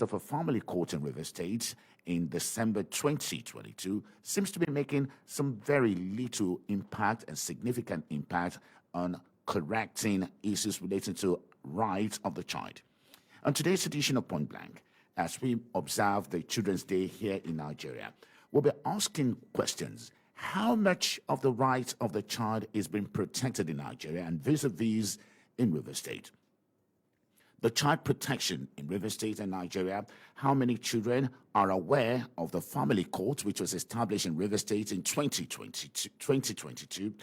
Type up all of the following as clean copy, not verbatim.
of a family court in River State in December 2022 seems to be making some very little impact and significant impact on correcting issues relating to rights of the child. On today's edition of Point Blank, as we observe the Children's Day here in Nigeria, we'll be asking questions. How much of the rights of the child is being protected in Nigeria and vis-a-vis in River State? The child protection in River State and Nigeria, how many children are aware of the family court which was established in River State in 2022?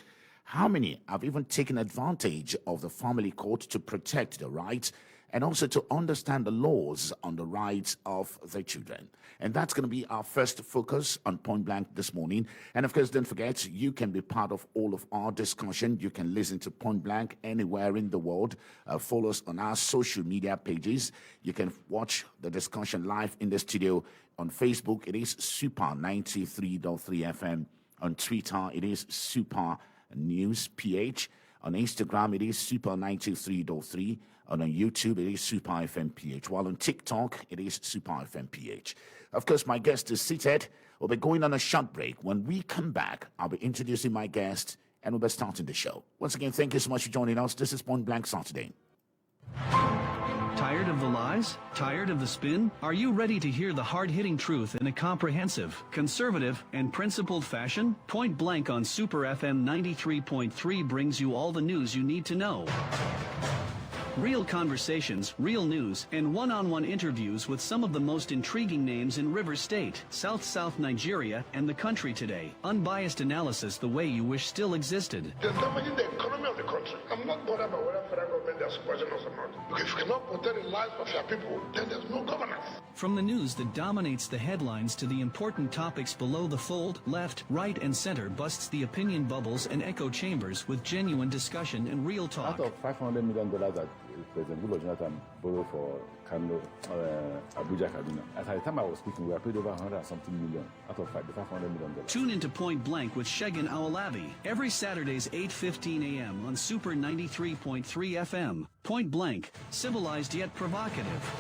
How many have even taken advantage of the family court to protect the rights and also to understand the laws on the rights of the children? And that's going to be our first focus on Point Blank this morning. And of course, don't forget, you can be part of all of our discussion. You can listen to Point Blank anywhere in the world. Follow us on our social media pages. You can watch the discussion live in the studio. On Facebook, it is Super 93.3 FM. On Twitter, it is Super News PH. On Instagram, it is Super 93.3. And on YouTube, it is Super FM PH. While on TikTok, it is Super FM PH. Of course, my guest is seated. We'll be going on a short break. When we come back, I'll be introducing my guest and we'll be starting the show. Once again, thank you so much for joining us. This is Point Blank Saturday. Tired of the lies? Tired of the spin? Are you ready to hear the hard-hitting truth in a comprehensive, conservative, and principled fashion? Point Blank on Super FM 93.3 brings you all the news you need to know. Real conversations, real news, and one-on-one interviews with some of the most intriguing names in River State, South Nigeria, and the country today. Unbiased analysis the way you wish still existed. They're damaging the economy of the country. I'm not bothered about whether federal government is supporting us or not. Because if you cannot protect the lives of your people, then there's no governance. From the news that dominates the headlines to the important topics below the fold, left, right, and center busts the opinion bubbles and echo chambers with genuine discussion and real talk. Out of $500 million that President Goodluck Jonathan borrowed for Abuja Kaduna. At the time I was speaking, we were paid over 100 and something million out of the $500 million. Tune into Point Blank with Sophia Afolayan every Saturdays 8:15 a.m. on Super 93.3 FM. Point Blank, civilized yet provocative.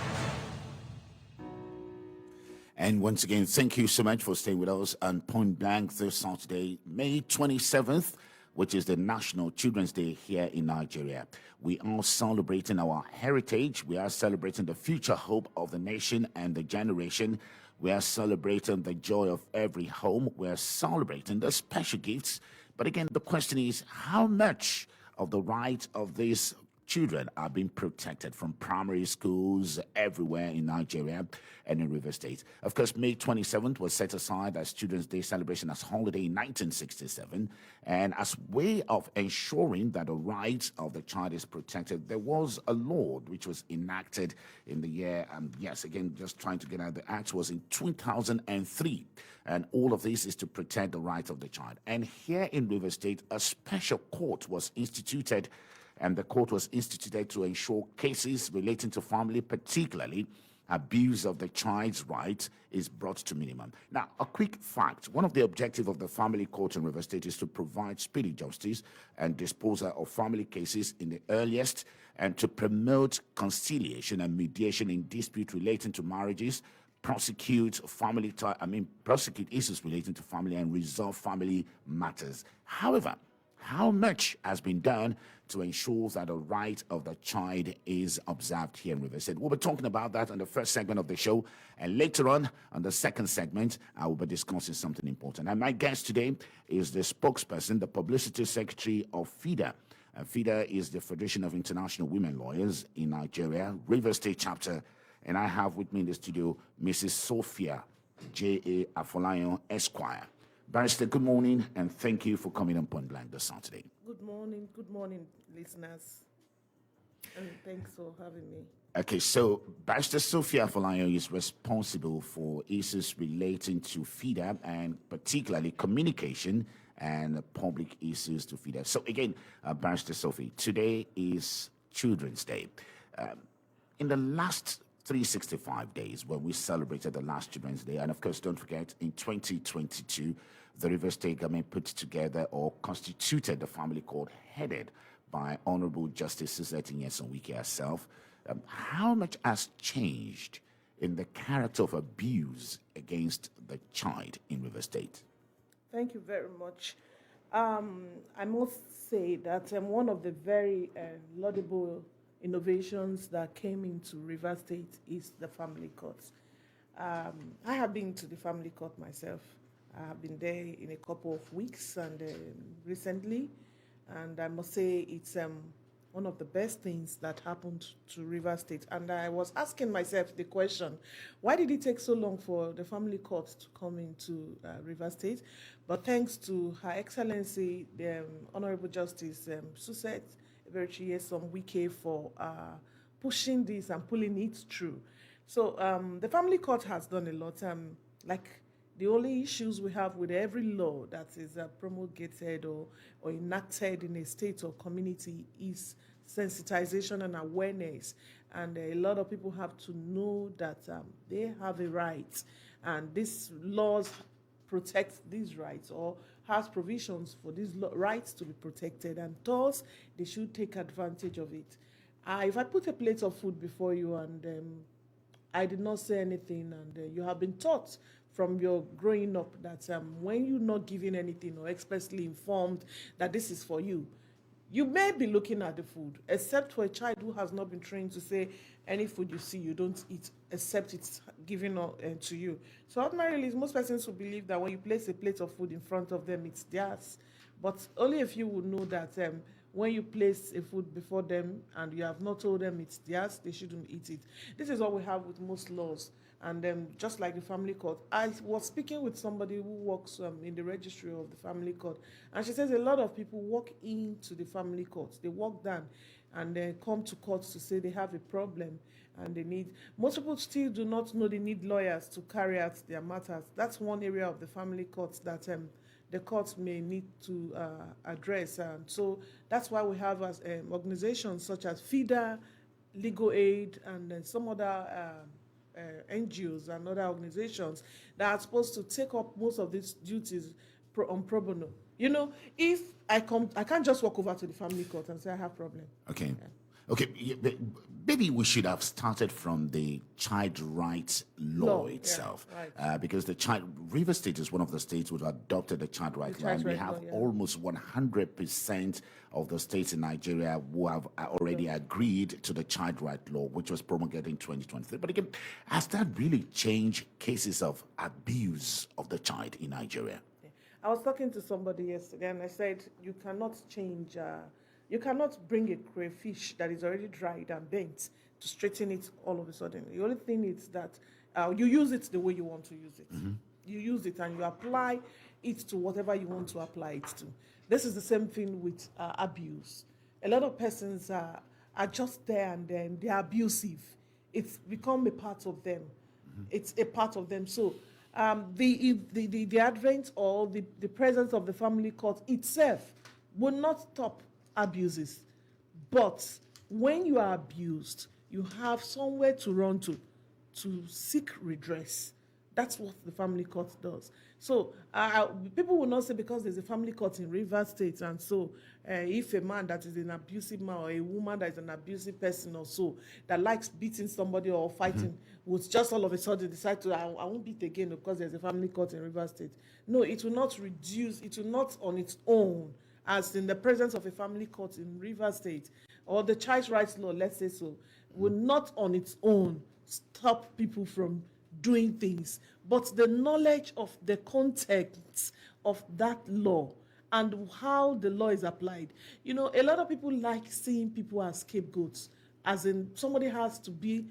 And once again, thank you so much for staying with us on Point Blank this Saturday, May 27th, which is the National Children's Day here in Nigeria. We are celebrating our heritage. We are celebrating the future hope of the nation and the generation. We are celebrating the joy of every home. We are celebrating the special gifts. But again, the question is, how much of the rights of these children are being protected from primary schools everywhere in Nigeria and in River State? Of course, May 27th was set aside as Children's Day celebration as holiday in 1967. And as way of ensuring that the rights of the child is protected, there was a law which was enacted in the year, yes, again, just trying to get out, the act was in 2003. And all of this is to protect the rights of the child. And here in River State, a special court was instituted. And the court was instituted to ensure cases relating to family, particularly abuse of the child's rights, is brought to minimum. Now, a quick fact. One of the objectives of the family court in River State is to provide speedy justice and disposal of family cases in the earliest and to promote conciliation and mediation in dispute relating to marriages, prosecute issues relating to family and resolve family matters. However, how much has been done to ensure that the right of the child is observed here in River State? We'll be talking about that in the first segment of the show. And later on the second segment, I will be discussing something important. And my guest today is the spokesperson, the publicity secretary of FIDA. FIDA is the Federation of International Women Lawyers in Nigeria, River State chapter. And I have with me in the studio Mrs. Sophia Afolayan ESQ. Barrister, good morning, and thank you for coming on Point Blank this Saturday. Good morning, listeners, and thanks for having me. Okay, so Barrister Sophia Afolayan is responsible for issues relating to FIDA and particularly communication and public issues to FIDA. So again, Barrister Sophie, today is Children's Day. In the last 365 days when we celebrated the last Children's Day, and of course, don't forget, in 2022, the River State government put together or constituted the family court headed by Honorable Justice Suzette Nyesom-Wike herself. How much has changed in the character of abuse against the child in River State? Thank you very much. I must say that one of the very laudable innovations that came into River State is the family court. I have been to the family court myself. I have been there in a couple of weeks and recently, and I must say it's one of the best things that happened to River State. And I was asking myself the question, why did it take so long for the family court to come into River State? But thanks to Her Excellency, the Honorable Justice Suset Eberchie Wike for pushing this and pulling it through. So the family court has done a lot. Like the only issues we have with every law that is promulgated or enacted in a state or community is sensitization and awareness. And a lot of people have to know that they have a right, and these laws protect these rights or has provisions for these rights to be protected, and thus they should take advantage of it. If I put a plate of food before you and I did not say anything, and you have been taught from your growing up that when you're not giving anything or expressly informed that this is for you, you may be looking at the food, except for a child who has not been trained to say any food you see you don't eat except it's given to you. So ordinarily, most persons will believe that when you place a plate of food in front of them, it's theirs. But only a few will know that when you place a food before them and you have not told them it's theirs, they shouldn't eat it. This is what we have with most laws. And just like the family court, I was speaking with somebody who works in the registry of the family court, and she says a lot of people walk into the family court. They walk down and they come to court to say they have a problem and they need. Most people still do not know they need lawyers to carry out their matters. That's one area of the family courts that the courts may need to address. So that's why we have organizations such as FIDA, Legal Aid, and some other NGOs and other organizations that are supposed to take up most of these duties on pro bono. You know, if I can't just walk over to the family court and say I have a problem. Okay. Yeah. Okay, maybe we should have started from the child rights law itself, right. Because River State is one of the states who adopted the child rights law, and we have almost 100% of the states in Nigeria who have already agreed to the child rights law, which was promulgated in 2023. But again, has that really changed cases of abuse of the child in Nigeria? I was talking to somebody yesterday, and I said you cannot change. You cannot bring a crayfish that is already dried and bent to straighten it all of a sudden. The only thing is that you use it the way you want to use it. Mm-hmm. You use it and you apply it to whatever you want to apply it to. This is the same thing with abuse. A lot of persons are just there and then they are abusive. It's become a part of them. Mm-hmm. It's a part of them. So the advent or the presence of the family court itself will not stop abuses. But when you are abused, you have somewhere to run to seek redress. That's what the family court does. So people will not say because there's a family court in River State, and so if a man that is an abusive man or a woman that is an abusive person or so that likes beating somebody or fighting would just all of a sudden decide to I won't beat again because there's a family court in River State. No, it will not reduce. It will not on its own, as in the presence of a family court in River State or the child rights law, let's say so, will not on its own stop people from doing things. But the knowledge of the context of that law and how the law is applied. You know, a lot of people like seeing people as scapegoats, as in somebody has to be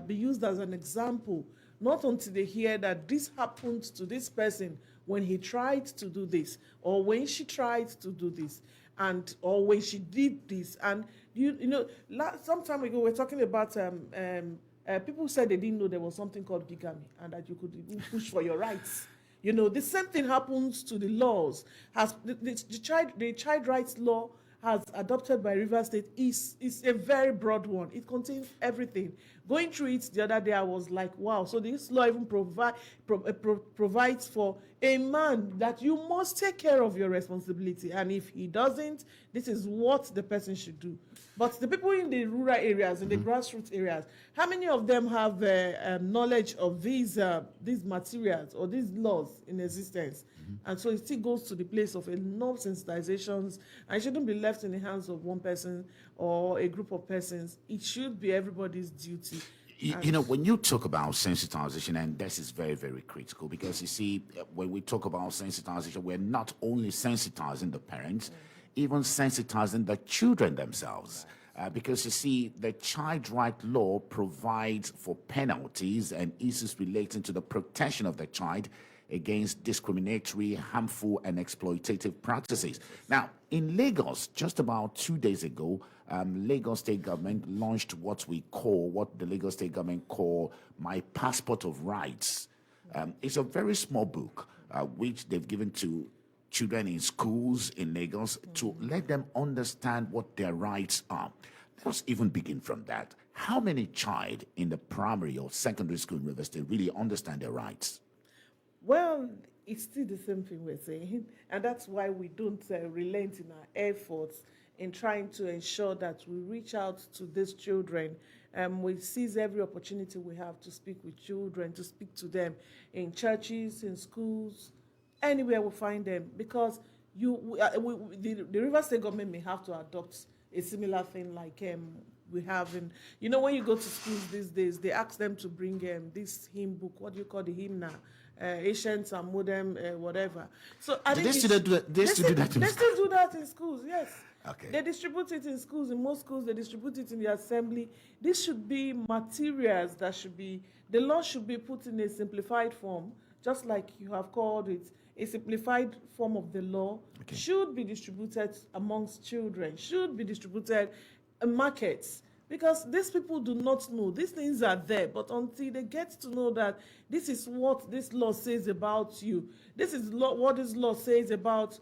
used as an example, not until they hear that this happened to this person when he tried to do this, or when she tried to do this, and or when she did this. And you know, some time ago we were talking about people said they didn't know there was something called bigamy and that you could even push for your rights. You know, the same thing happens to the laws. The child rights law as adopted by River State is a very broad one. It contains everything. Going through it the other day, I was like, wow. So this law even provides for a man that you must take care of your responsibility. And if he doesn't, this is what the person should do. But the people in the rural areas, in the grassroots areas, how many of them have knowledge of these materials or these laws in existence? And so it still goes to the place of enough sensitizations, and it shouldn't be left in the hands of one person or a group of persons. It should be everybody's duty. You know, when you talk about sensitization, and this is very, very critical, because you see, when we talk about sensitization, we're not only sensitizing the parents, even sensitizing the children themselves. Because you see, the child right law provides for penalties and issues relating to the protection of the child against discriminatory, harmful, and exploitative practices. Now, in Lagos, just about 2 days ago, Lagos State government launched what the Lagos State government call My Passport of Rights. It's a very small book, which they've given to children in schools in Lagos to let them understand what their rights are. Let's even begin from that. How many child in the primary or secondary school in River State really understand their rights? Well, it's still the same thing we're saying, and that's why we don't relent in our efforts in trying to ensure that we reach out to these children. We seize every opportunity we have to speak with children, to speak to them in churches, in schools, anywhere we find them, because the River State government may have to adopt a similar thing like we have in, when you go to schools these days, they ask them to bring this hymn book. What do you call the hymn now? Ancient and modern, whatever. So I think they still do that in schools. Yes. Okay. They distribute it in schools. In most schools, they distribute it in the assembly. This should be materials that the law should be put in a simplified form, just like you have called it. A simplified form of the law should be distributed amongst children, should be distributed in markets, because these people do not know. These things are there, but until they get to know that this is what this law says about you, this is what this law says about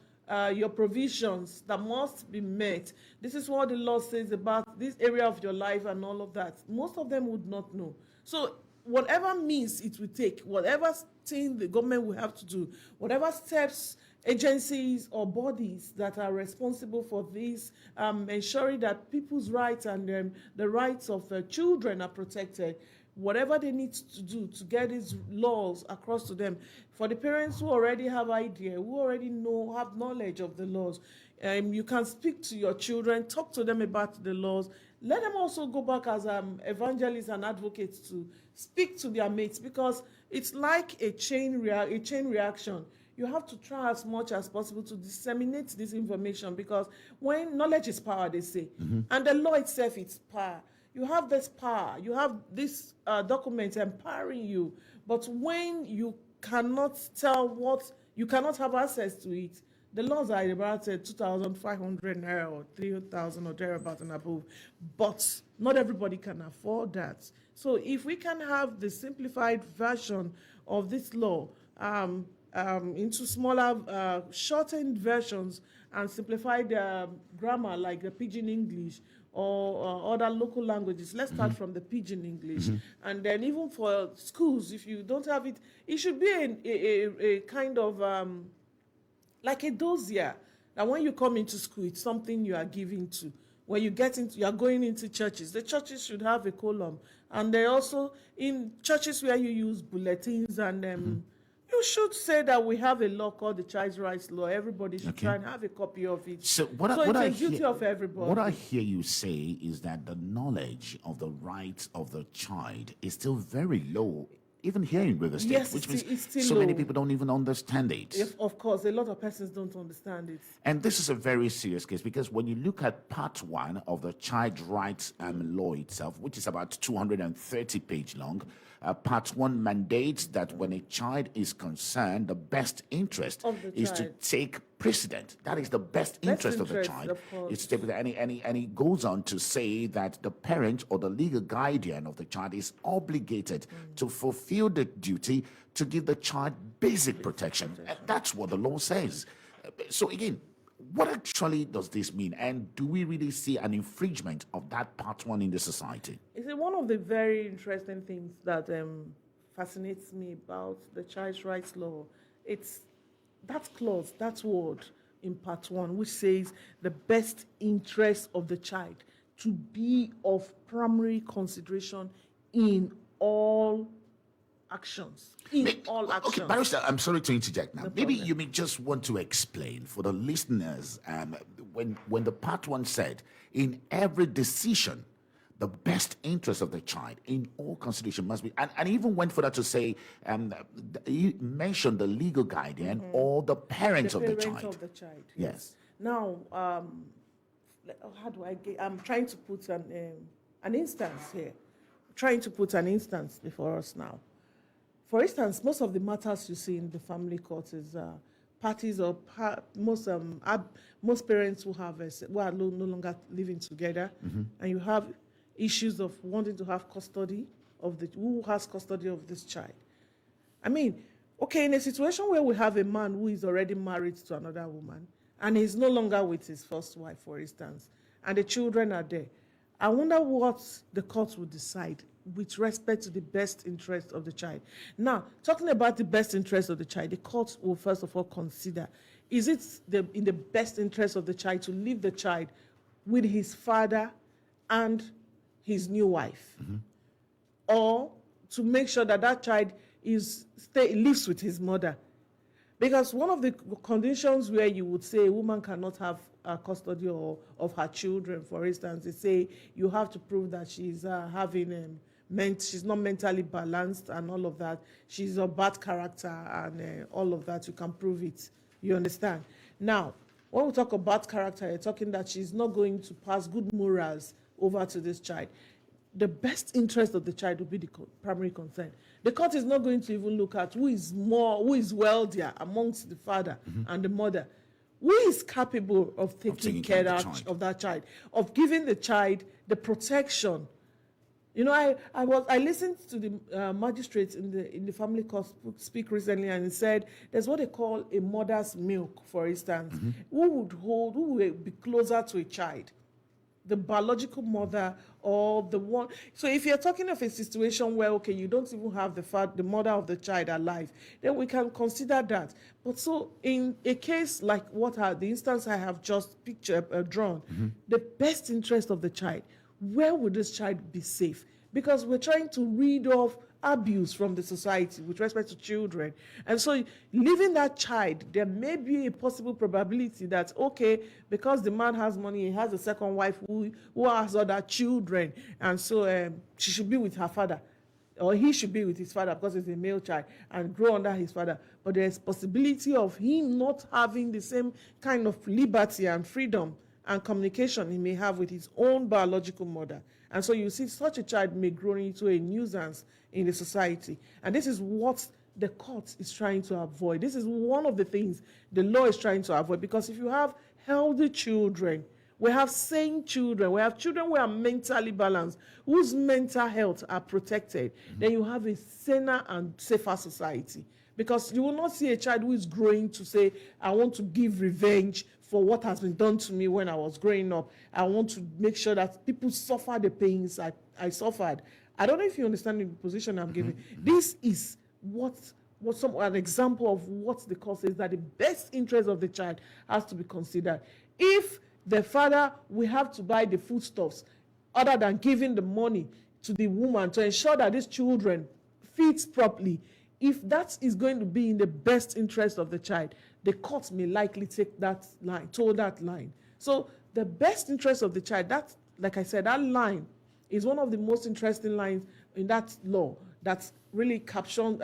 your provisions that must be met, this is what the law says about this area of your life and all of that, most of them would not know. So whatever means it will take, whatever thing the government will have to do, whatever steps agencies or bodies that are responsible for this, ensuring that people's rights and the rights of children are protected, whatever they need to do to get these laws across to them. For the parents who already have idea, who already have knowledge of the laws, you can speak to your children, talk to them about the laws. Let them also go back as evangelists and advocates to speak to their mates, because it's like a chain reaction. You have to try as much as possible to disseminate this information, because when knowledge is power, they say, and the law itself is power. You have this power, you have this document empowering you, but when you cannot you cannot have access to it, the laws are about 2,500 naira or 3,000 or thereabouts and above, but not everybody can afford that. So if we can have the simplified version of this law into smaller, shortened versions and simplified grammar like the Pidgin English or other local languages. Let's start from the Pidgin English. And then even for schools, if you don't have it, it should be a kind of like a dossier, that when you come into school, it's something you are giving to. When you are going into churches, the churches should have a column. And they also, in churches where you use bulletins and you should say that we have a law called the Child Rights Law. Everybody should try and have a copy of it. So it's a duty of everybody. What I hear you say is that the knowledge of the rights of the child is still very low, even here in River State, yes, which means it's still so low. many people don't even understand it. Yes, of course, a lot of persons don't understand it. And this is a very serious case, because when you look at part 1 of the Child Rights Law itself, which is about 230 pages long, part 1 mandates that when a child is concerned, the best interest is to take precedent. That is the best interest of the child. It's to take, and he goes on to say that the parent or the legal guardian of the child is obligated to fulfill the duty to give the child basic protection. And that's what the law says. So again, What actually does this mean? And do we really see an infringement of that part one in the society? It's one of the very interesting things that fascinates me about the child's rights law. It's that clause, that word in part one, which says the best interest of the child to be of primary consideration in all actions. Okay, Barrister, I'm sorry to interject now. No Maybe problem. you may just want to explain for the listeners when the part one said, in every decision, the best interest of the child in all consideration must be, and even went further to say, he mentioned the legal guardian or the parents of the child. Of the child. Yes. Now, how do I get? I'm trying to put an instance here. Trying to put an instance before us now. For instance, most of the matters you see in the family court is parties or most parents who are no longer living together, and you have issues of wanting to have custody of who has custody of this child. I mean, okay, in a situation where we have a man who is already married to another woman and he's no longer with his first wife, for instance, and the children are there, I wonder what the court would decide with respect to the best interest of the child. Now, talking about the best interest of the child, the court will first of all consider, is it in the best interest of the child to leave the child with his father and his new wife, or to make sure that that child lives with his mother? Because one of the conditions where you would say a woman cannot have custody of her children, for instance, they say you have to prove that she's she's not mentally balanced and all of that. She's a bad character and all of that. You can prove it. You understand? Now, when we talk about character, you're talking that she's not going to pass good morals over to this child. The best interest of the child will be the primary concern. The court is not going to even look at who is wealthier amongst the father and the mother. Who is capable of taking care of that child, of giving the child the protection? You know, I listened to the magistrate in the family court speak recently, and he said there's what they call a mother's milk, for instance. Who will be closer to a child? The biological mother or the one. So if you're talking of a situation where, okay, you don't even have the mother of the child alive, then we can consider that. But so in a case like the instance I have just drawn, the best interest of the child, where would this child be safe? Because we're trying to rid off abuse from the society with respect to children. And so leaving that child, there may be a possible probability that, okay, because the man has money, he has a second wife who has other children, and so she should be with her father, or he should be with his father because he's a male child and grow under his father. But there's possibility of him not having the same kind of liberty and freedom and communication he may have with his own biological mother. And so you see such a child may grow into a nuisance in the society. And this is what the court is trying to avoid. This is one of the things the law is trying to avoid, because if you have healthy children, we have sane children, we have children who are mentally balanced, whose mental health are protected, then you have a saner and safer society. Because you will not see a child who is growing to say, I want to give revenge for what has been done to me when I was growing up. I want to make sure that people suffer the pains I suffered. I don't know if you understand the position I'm giving. This is an example of what the court says, that the best interest of the child has to be considered. If the father will have to buy the foodstuffs other than giving the money to the woman to ensure that these children feed properly, if that is going to be in the best interest of the child, the court may likely take that line. So the best interest of the child, that, like I said, that line is one of the most interesting lines in that law that really captivates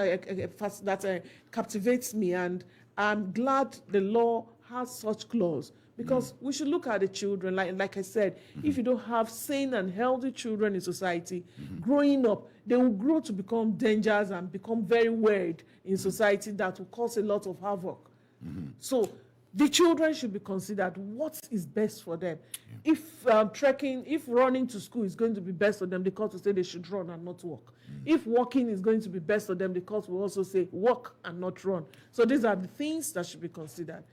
me, and I'm glad the law has such clause, because we should look at the children. Like I said, if you don't have sane and healthy children in society, growing up, they will grow to become dangerous and become very weird in society that will cause a lot of havoc. So the children should be considered what is best for them. If running to school is going to be best for them, the court will say they should run and not walk. If walking is going to be best for them, the court will also say walk and not run. So these are the things that should be considered.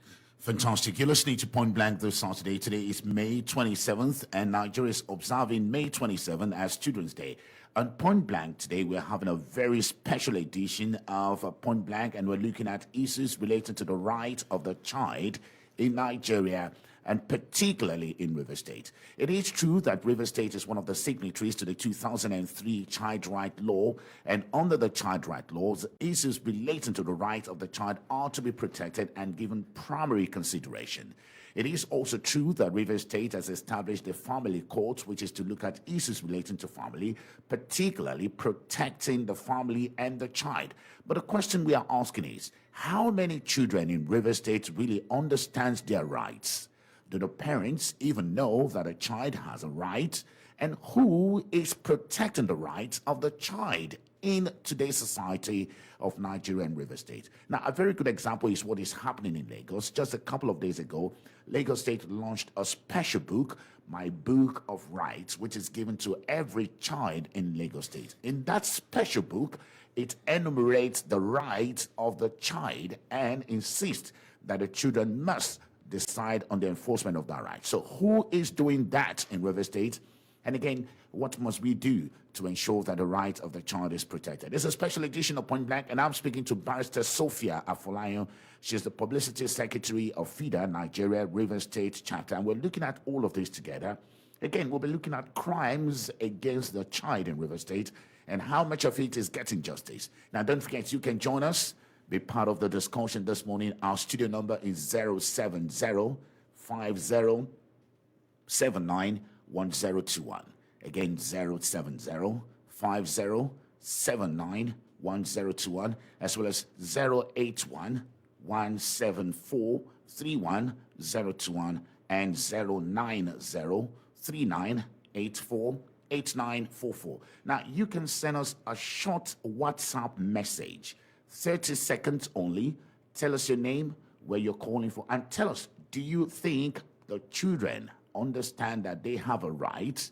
Fantastic. You're listening to Point Blank this Saturday. Today is May 27th, and Nigeria is observing May 27th as Children's Day. On Point Blank today, we're having a very special edition of Point Blank, and we're looking at issues related to the right of the child in Nigeria, and particularly in River State. It is true that River State is one of the signatories to the 2003 Child Right Law, and under the Child Right Laws, issues relating to the right of the child are to be protected and given primary consideration. It is also true that River State has established a family court, which is to look at issues relating to family, particularly protecting the family and the child. But the question we are asking is, how many children in River State really understands their rights? Do the parents even know that a child has a right? And who is protecting the rights of the child in today's society of Nigeria and River State? Now, a very good example is what is happening in Lagos. Just a couple of days ago, Lagos State launched a special book, My Book of Rights, which is given to every child in Lagos State. In that special book, it enumerates the rights of the child and insists that the children must decide on the enforcement of that right. So who is doing that in River State? And again, what must we do to ensure that the right of the child is protected? It's a special edition of Point Blank, and I'm speaking to Barrister Sophia Afolayan. She's the Publicity Secretary of FIDA, Nigeria River State Chapter, and we're looking at all of this together. Again, we'll be looking at crimes against the child in River State and how much of it is getting justice. Now, don't forget, you can join us, be part of the discussion this morning. Our studio number is 070-5079-1021. Again, 070-5079-1021, as well as 081-174-31021 and 090-3984-8944. Now, you can send us a short WhatsApp message, 30 seconds only. Tell us your name, where you're calling for, and tell us, do you think the children understand that they have a right?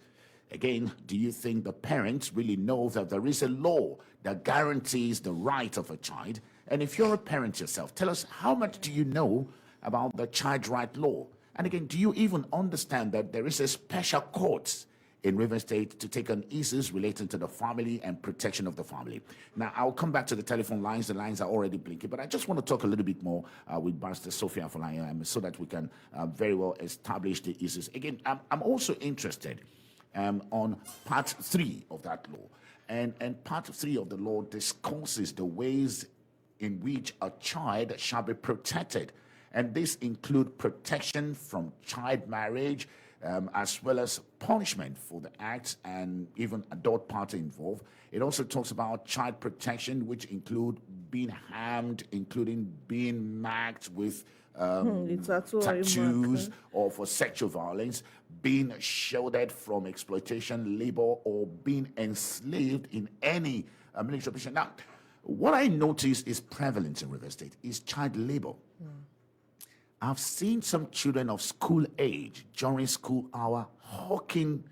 Again, do you think the parents really know that there is a law that guarantees the right of a child? And if you're a parent yourself, tell us, how much do you know about the Child Right Law? And again, do you even understand that there is a special court in River State to take on issues relating to the family and protection of the family? Now, I'll come back to the telephone lines. The lines are already blinking, but I just want to talk a little bit more with Barrister Sophia Afolayan so that we can very well establish the issues. Again, I'm also interested on part 3 of that law. And part 3 of the law discusses the ways in which a child shall be protected. And this includes protection from child marriage, as well as punishment for the acts and even adult party involved. It also talks about child protection, which include being harmed, including being marked with tattoos or for sexual violence, being shielded from exploitation, labor, or being enslaved in any military operation. Now, what I notice is prevalent in River State is child labor. I've seen some children of school age during school hour hawking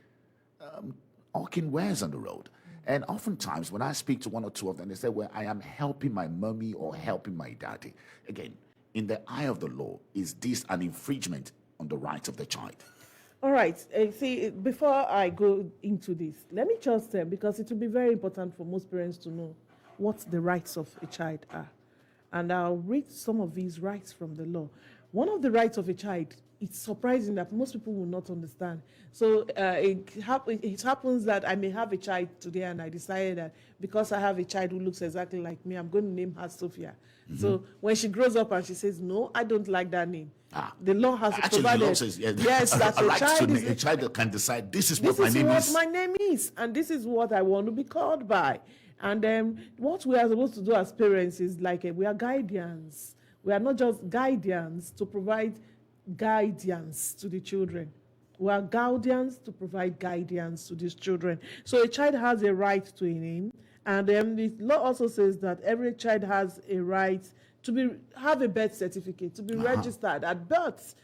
wares on the road. And oftentimes when I speak to one or two of them, they say, well, I am helping my mommy or helping my daddy. Again, in the eye of the law, is this an infringement on the rights of the child? All right. See, before I go into this, let me just say, because it will be very important for most parents to know what the rights of a child are. And I'll read some of these rights from the law. One of the rights of a child, it's surprising that most people will not understand. So it happens that I may have a child today and I decided that because I have a child who looks exactly like me, I'm going to name her Sophia. Mm-hmm. So when she grows up and she says, no, I don't like that name. The law has provided, the law says, yes, that a child can decide, this is what my name is. My name is, and this is what I want to be called by. And what we are supposed to do as parents is like we are guardians. We are not just guardians to provide guidance to the children. We are guardians to provide guidance to these children. So a child has a right to a name, and the law also says that every child has a right to have a birth certificate, to be registered at birth.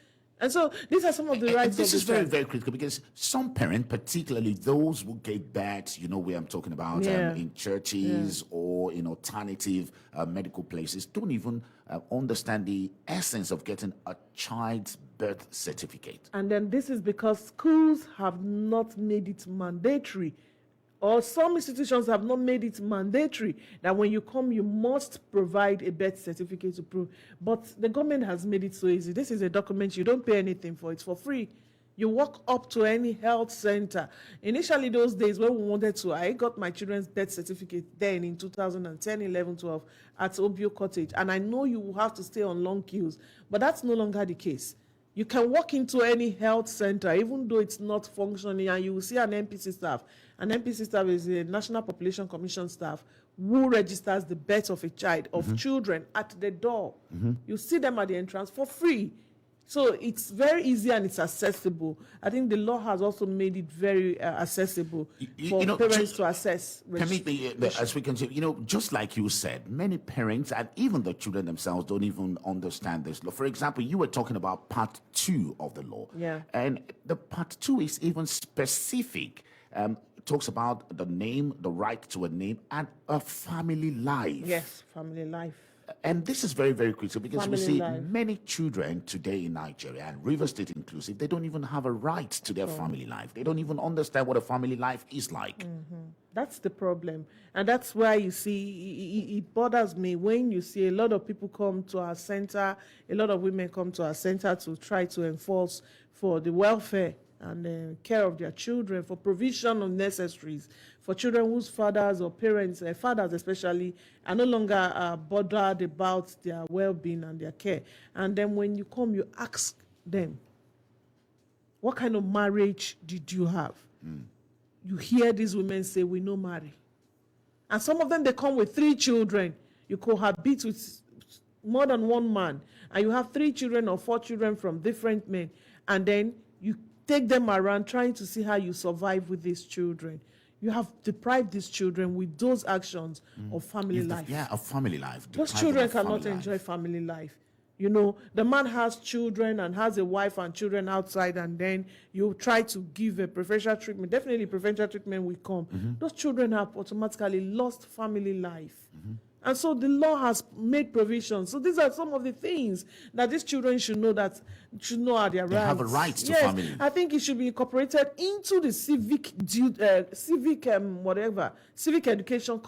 And so these are some of the rights this of the is very, child. very critical because some parents, particularly those who get birth, where I'm talking about, in churches or in alternative medical places, don't even understand the essence of getting a child's birth certificate. And then this is because schools have not made it mandatory, or some institutions have not made it mandatory that when you come, you must provide a birth certificate to prove. But the government has made it so easy. This is a document, you don't pay anything for, it's for free. You walk up to any health center. Initially, those days when we wanted to, I got my children's birth certificate then in 2010, 11, 12 at Obio Cottage. And I know you will have to stay on long queues, but that's no longer the case. You can walk into any health center, even though it's not functioning, and you will see an NPC staff. An NPC staff is a National Population Commission staff who registers the birth of a child, of children at the door. You see them at the entrance for free. So it's very easy and it's accessible. I think the law has also made it very accessible for parents to access. Permit me, as we can see, just like you said, many parents and even the children themselves don't even understand this law. For example, you were talking about Part 2 of the law. Yeah. And the Part 2 is even specific. It talks about the name, the right to a name, and a family life. Yes, family life. And this is very, very critical because Family we see life. many children today in Nigeria, and River State inclusive, they don't even have a right to their family life. They don't even understand what a family life is like. That's the problem. And that's why you see, it bothers me when you see a lot of people come to our center, a lot of women come to our center to try to enforce for the welfare and care of their children, for provision of necessaries, for children whose fathers or parents, fathers especially, are no longer bothered about their well-being and their care. And then when you come, you ask them, what kind of marriage did you have? You hear these women say, we no marry. And some of them, they come with 3 children. You cohabit with more than one man, and you have 3 children or 4 children from different men. And then you take them around trying to see how you survive with these children. You have deprived these children with those actions of family life. Yeah, of family life. Those Deprive them children of cannot family enjoy life. family life. The man has children and has a wife and children outside, and then you try to give a preferential treatment. Definitely preferential treatment will come. Those children have automatically lost family life. And so the law has made provisions. So these are some of the things that these children should know are their rights. They have a right to family. I think it should be incorporated into the civic education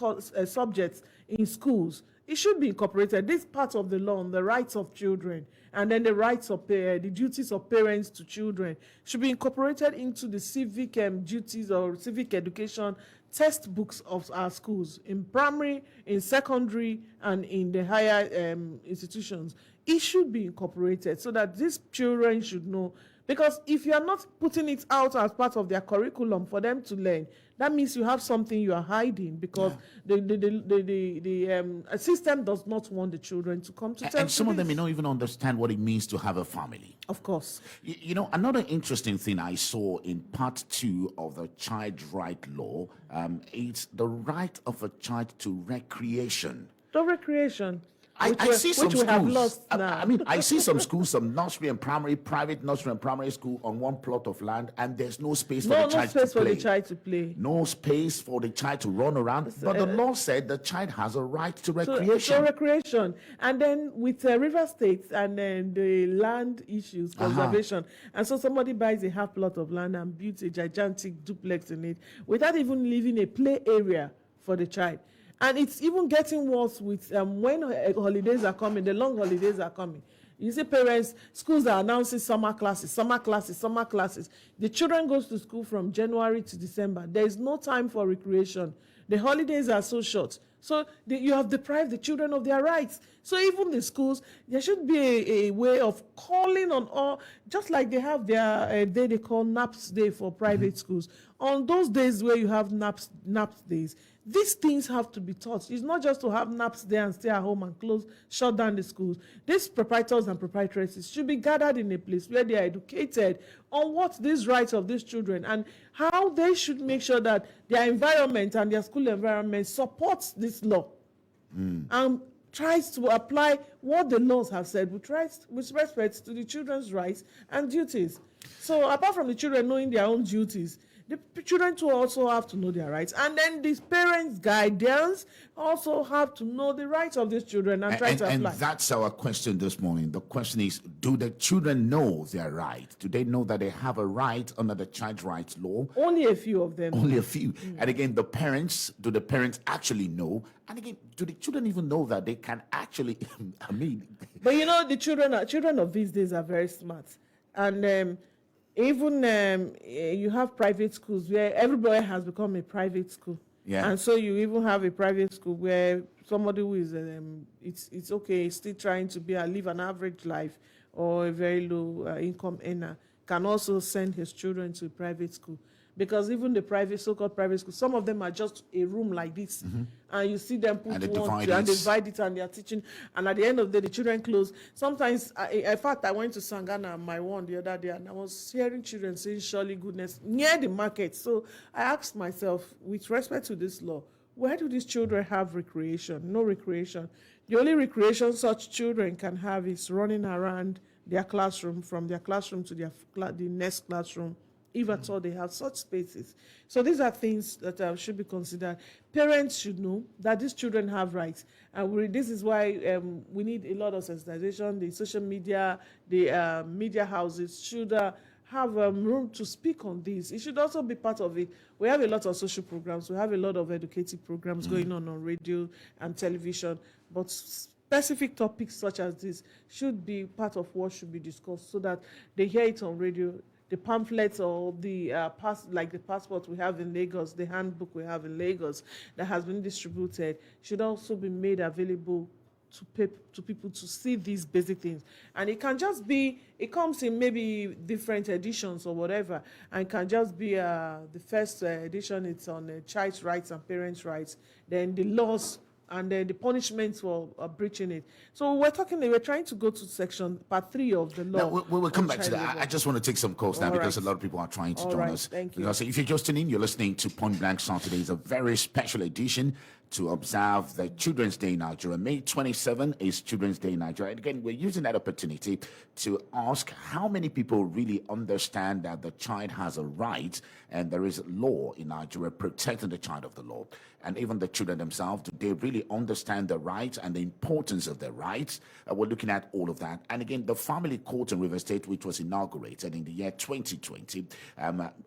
subjects in schools. It should be incorporated. This part of the law on the rights of children and then the rights of the duties of parents to children should be incorporated into the civic duties or civic education textbooks of our schools, in primary, in secondary, and in the higher institutions. It should be incorporated so that these children should know. Because if you are not putting it out as part of their curriculum for them to learn, that means you have something you are hiding, because the system does not want the children to come to terms. And some with of them may this. not even understand what it means to have a family. Of course. Another interesting thing I saw in Part 2 of the Child Right Law, it's the right of a child to recreation. The recreation. I see some which we schools. have lost now. I see some schools, some nursery and primary, private nursery and primary school on one plot of land, and there's no space for the child to play. the child to play. No space for the child to run around. But the law said the child has a right to recreation. So recreation. And then with River State and then the land issues, conservation. And so somebody buys a half plot of land and builds a gigantic duplex in it without even leaving a play area for the child. And it's even getting worse with when holidays are coming, the long holidays are coming. You see parents, schools are announcing summer classes. The children goes to school from January to December. There is no time for recreation. The holidays are so short. So you have deprived the children of their rights. So even the schools, there should be a way of calling on all, just like they have their day they call NAPS Day for private schools. On those days where you have NAPS days, these things have to be taught. It's not just to have naps there and stay at home and shut down the schools. These proprietors and proprietresses should be gathered in a place where they are educated on what these rights of these children and how they should make sure that their environment and their school environment supports this law. And tries to apply what the laws have said with respect to the children's rights and duties. So apart from the children knowing their own duties, the children too also have to know their rights. And then the parents' guardians also have to know the rights of these children and try to apply. And that's our question this morning. The question is, do the children know their rights? Do they know that they have a right under the child rights law? Only a few of them. Only a few. And again, do the parents actually know? And again, do the children even know that they can actually, But you know, the children of these days are very smart. And even you have private schools where everybody has become a private school. Yeah. And so you even have a private school where somebody who is it's okay, still trying to live an average life or a very low income earner can also send his children to a private school. Because even the so-called private schools, some of them are just a room like this. And you see them put and divide it and they are teaching. And at the end of the day, the children close. Sometimes, in fact, I went to Sangana, my one, the other day, and I was hearing children saying, surely goodness, near the market. So I asked myself, with respect to this law, where do these children have recreation? No recreation. The only recreation such children can have is running around their classroom, from their classroom to the next classroom, if at all they have such spaces. So these are things that should be considered. Parents should know that these children have rights. And this is why we need a lot of sensitization. The social media, the media houses should have room to speak on this. It should also be part of it. We have a lot of social programs. We have a lot of educative programs going on radio and television. But specific topics such as this should be part of what should be discussed so that they hear it on radio. The pamphlets or the like the passport we have in Lagos, the handbook we have in Lagos that has been distributed should also be made available to people to see these basic things. And it can just be, it comes in maybe different editions or whatever, and it can just be the first edition, it's on child's rights and parents' rights, then the laws and then the punishments for breaching it. So we're trying to go to part 3 of the law. No, we'll come back to that. I just want to take some calls now because a lot of people are trying to join us. Thank you. Because if you're just tuning in, you're listening to Point Blank Saturday. It's a very special edition to observe the Children's Day in Nigeria. May 27 is Children's Day in Nigeria. And again, we're using that opportunity to ask how many people really understand that the child has a right and there is law in Nigeria protecting the child of the law. And even the children themselves, do they really understand the rights and the importance of their rights? We're looking at all of that. And again, the family court in River State, which was inaugurated in the year 2020,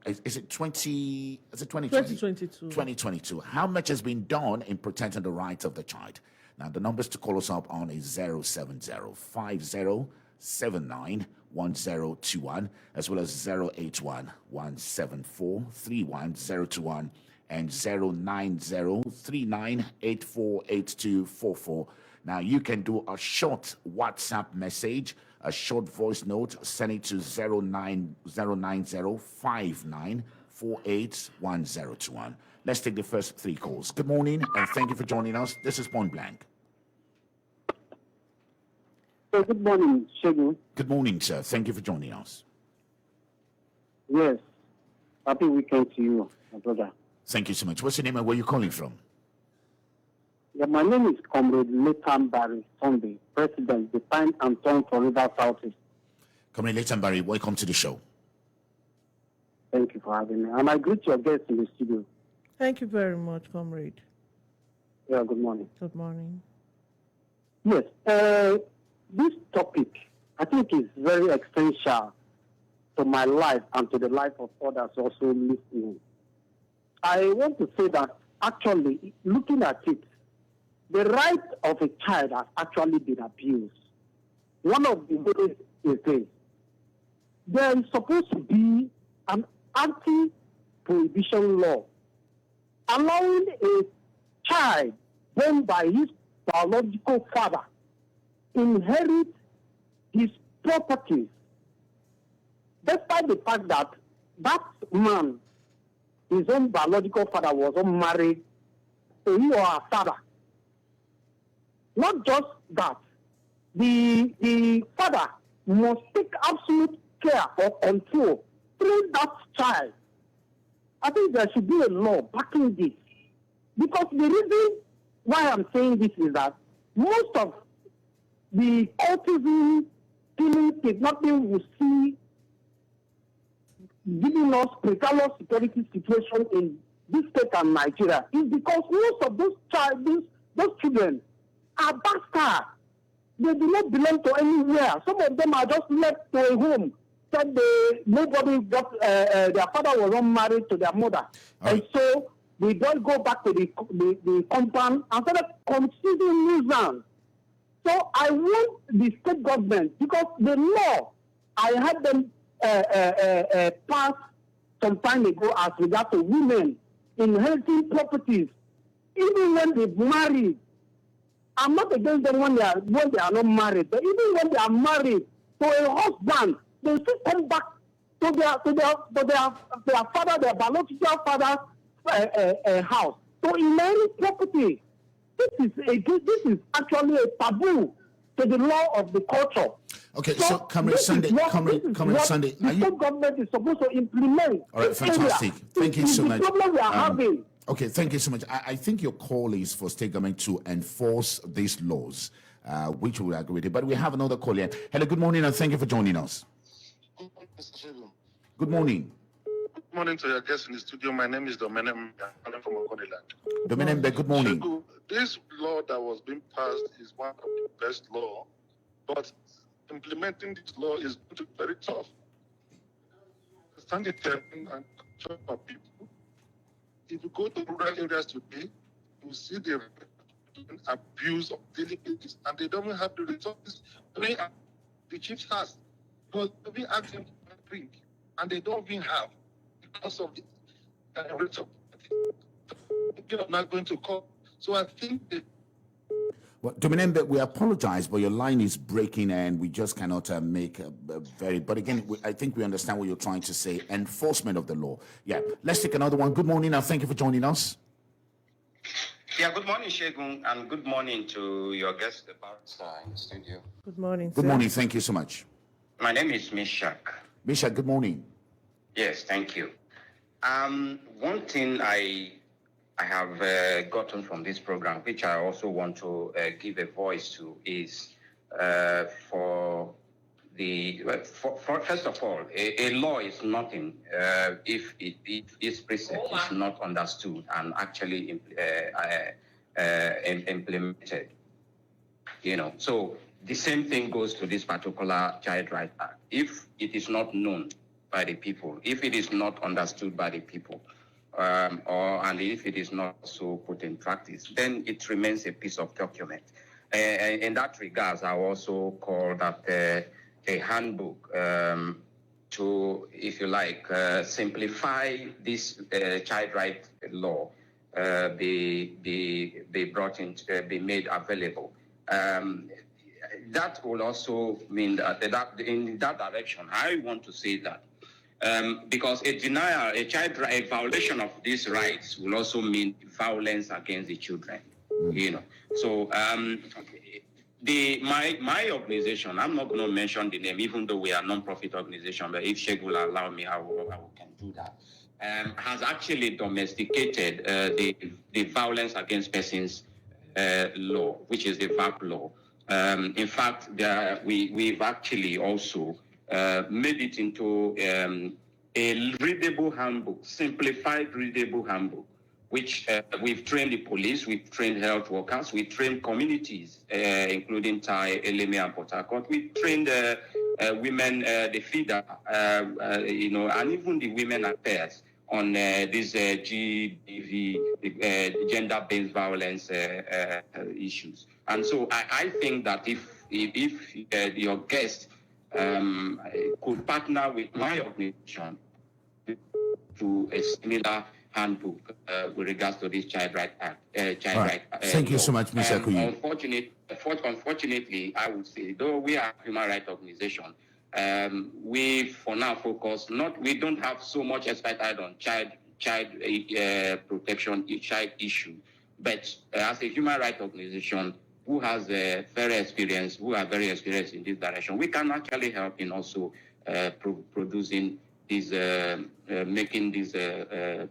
is it 2020? 2022. 2022. How much has been done in protecting the rights of the child? Now, the numbers to call us up on is 070-5079-1021, as well as 081-174-31021. and 09039848244. Now, you can do a short WhatsApp message, a short voice note, send it to 09059481021. Let's take the first 3 calls. Good morning, and thank you for joining us. This is Point Blank. Good morning, Shegun. Good morning, sir. Thank you for joining us. Yes. Happy weekend to you, my brother. Thank you so much. What's your name and where are you calling from? Yeah, my name is Comrade Leighton Barry Sunday, President, the Pine and Tongue for River Southeast. Comrade Leighton Barry, welcome to the show. Thank you for having me. And I greet your guests in the studio. Thank you very much, Comrade. Yeah, good morning. Good morning. Yes, this topic, I think, is very essential to my life and to the life of others also listening. I want to say that actually, looking at it, the right of a child has actually been abused. One of the ways is this. There is supposed to be an anti-prohibition law allowing a child born by his biological father inherit his properties, despite the fact that that man, his own biological father, was unmarried to him or her father. Not just that, the father must take absolute care or control through that child. I think there should be a law backing this. Because the reason why I'm saying this is that most of the autism, killing, kidnapping we see giving us precarious security situation in this state and Nigeria is because most of those children are bastards. They do not belong to anywhere. Some of them are just left to a home. Said nobody got their father was not married to their mother, and so we don't go back to the compound and started conceiving nuisance. So I want the state government, because the law I had them pass some time ago as regards to women inheriting properties, even when they've married. I'm not against them when they are not married, but even when they are married to a husband, they still come back to their father, their biological father's house. So inherit property. This is actually a taboo to the law of the culture. Okay, so Comrade Sunday, Comrade Sunday, the state government is supposed to implement. All right, fantastic. Thank you so much. The problem we are having. Okay, thank you so much. I think your call is for state government to enforce these laws, which we agree with. But we have another call here. Hello, good morning, and thank you for joining us. Good morning. Good morning to your guests in the studio. My name is Domenem. I'm from Ogoniland. Domenem, good morning. This law that was being passed is one of the best law, but implementing this law is going to be very tough. Standing and talk about people. If you go to rural areas today, you see the abuse of dealing with this, and they don't even have the resources the chiefs has. Because we ask them to drink, and they don't even have because of the rates of you're not going to call. So I think that. Well, Dominembe, we apologize, but your line is breaking and we just cannot make a very... But again, I think we understand what you're trying to say. Enforcement of the law. Yeah, let's take another one. Good morning and thank you for joining us. Yeah, good morning, Shegun, and good morning to your guest in the studio. Good morning, Good morning. Thank you so much. My name is Mishak. Mishak, good morning. Yes, thank you. One thing I have gotten from this program, which I also want to give a voice to, is first of all, a law is nothing if its precept is not understood and actually implemented. You know, so the same thing goes to this particular Child Rights Act. If it is not known by the people, if it is not understood by the people, and if it is not so put in practice, then it remains a piece of document. In that regard, I also call that a handbook to, if you like, simplify this child rights law, be brought in, be made available. That will also mean that in that direction, I want to say that. Because a violation of these rights will also mean violence against the children, you know. So my organization, I'm not going to mention the name, even though we are a non-profit organization, but if Sheikh will allow me, I can do that. Has actually domesticated the violence against persons law, which is the VAP law. In fact, we've actually also made it into a readable handbook, simplified readable handbook, which we've trained the police, we've trained health workers, we've trained communities, including Tai, Eleme, and Port Harcourt. We've trained women, the FIDA, you know, and even the women affairs on these GBV, gender-based violence issues. And so I think that if your guest could partner with my organization to a similar handbook with regards to this Child Rights Act. Thank you so much, Mr. Kuyi. Unfortunately, I would say, though we are a human rights organization, we for now focus we don't have so much expertise on child protection, child issue, but as a human rights organization who has very experienced in this direction, we can actually help in also producing is making this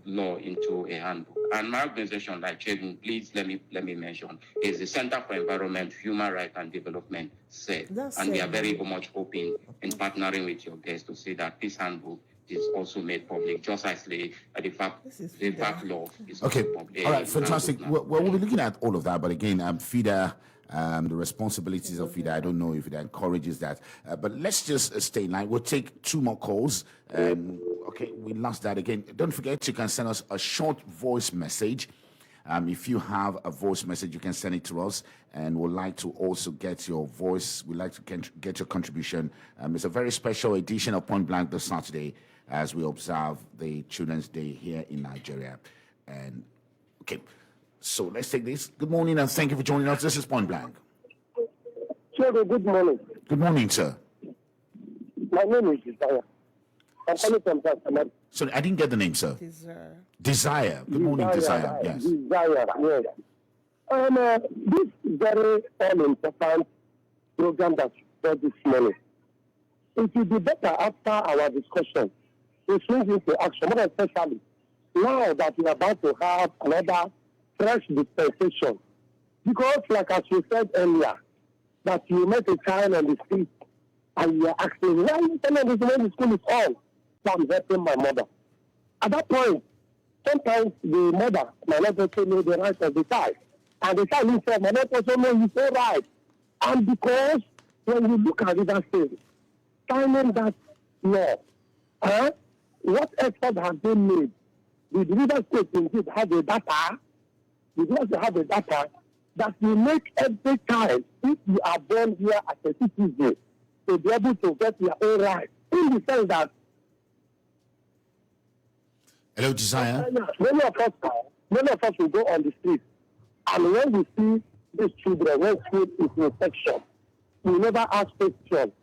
law into a handbook. And my organization, like Chevin, please let me mention, is the Center for Environment, Human Rights and Development, SED. And we are very much hoping in partnering with your guests to see that this handbook is also made public, just as the FAC law is also public. All right, fantastic. Well, we'll be looking at all of that, but again, FIDA, the responsibilities of FIDA, I don't know if it encourages that. But let's just stay in line. We'll take 2 more calls. Okay, we lost that again. Don't forget, you can send us a short voice message. If you have a voice message, you can send it to us, and we'd like to also get your voice. We'd like to get your contribution. It's a very special edition of Point Blank this Saturday as we observe the Children's Day here in Nigeria. And okay, so let's take this. Good morning, and thank you for joining us. This is Point Blank. Sure, good morning. Good morning, sir. My name is Desire. I'm calling from Tanzania. Sorry, I didn't get the name, sir. Desire. Good morning, Desire. Yes. Desire, yes. This very all-important program that you said this morning, it will be better after our discussion. We swing into action, more especially now that we are about to have another fresh dispensation. Because, like as you said earlier, that you met a child on the street and you are asking, why are you telling this when the school is on? So I'm helping my mother. At that point, sometimes the mother might not also know the rights of the child. And the child himself might not also know his own rights. And because when you look at River State, signing that law, what effort has been made? Did River State indeed have a data? Did River have a data that will make every child, if you are born here as a citizen, to be able to get your own rights? In the sense that hello, Desire. Many of us will go on the street, and when we see these children, when school is in section, we never ask questions.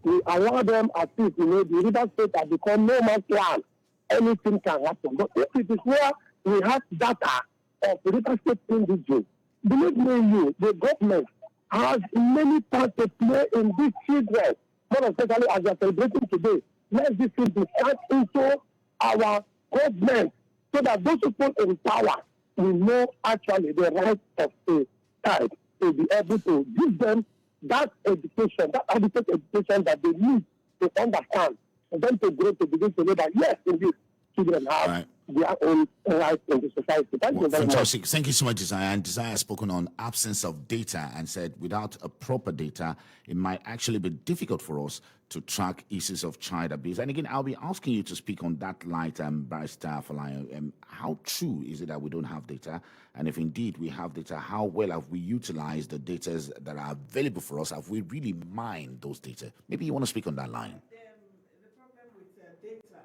We allow them as if, the River State has become no man's land. Anything can happen. But if it is where we have data of River State individuals, believe me, the government has many parts to play in these children, more especially as we are celebrating today. Let this thing be turned into our government so that those people in power will know actually the rights of a child to be able to give them that education, that adequate education that they need to understand, and then to grow to begin to know that yes, indeed, children have their own rights in the society. Thank you very fantastic. much. Thank you so much, Desire. And Desire has spoken on absence of data and said without a proper data, it might actually be difficult for us to track issues of child abuse. And again, I'll be asking you to speak on that light, Barrister Afolayan. How true is it that we don't have data? And if indeed we have data, how well have we utilized the data that are available for us? Have we really mined those data? Maybe you want to speak on that line. The problem with data,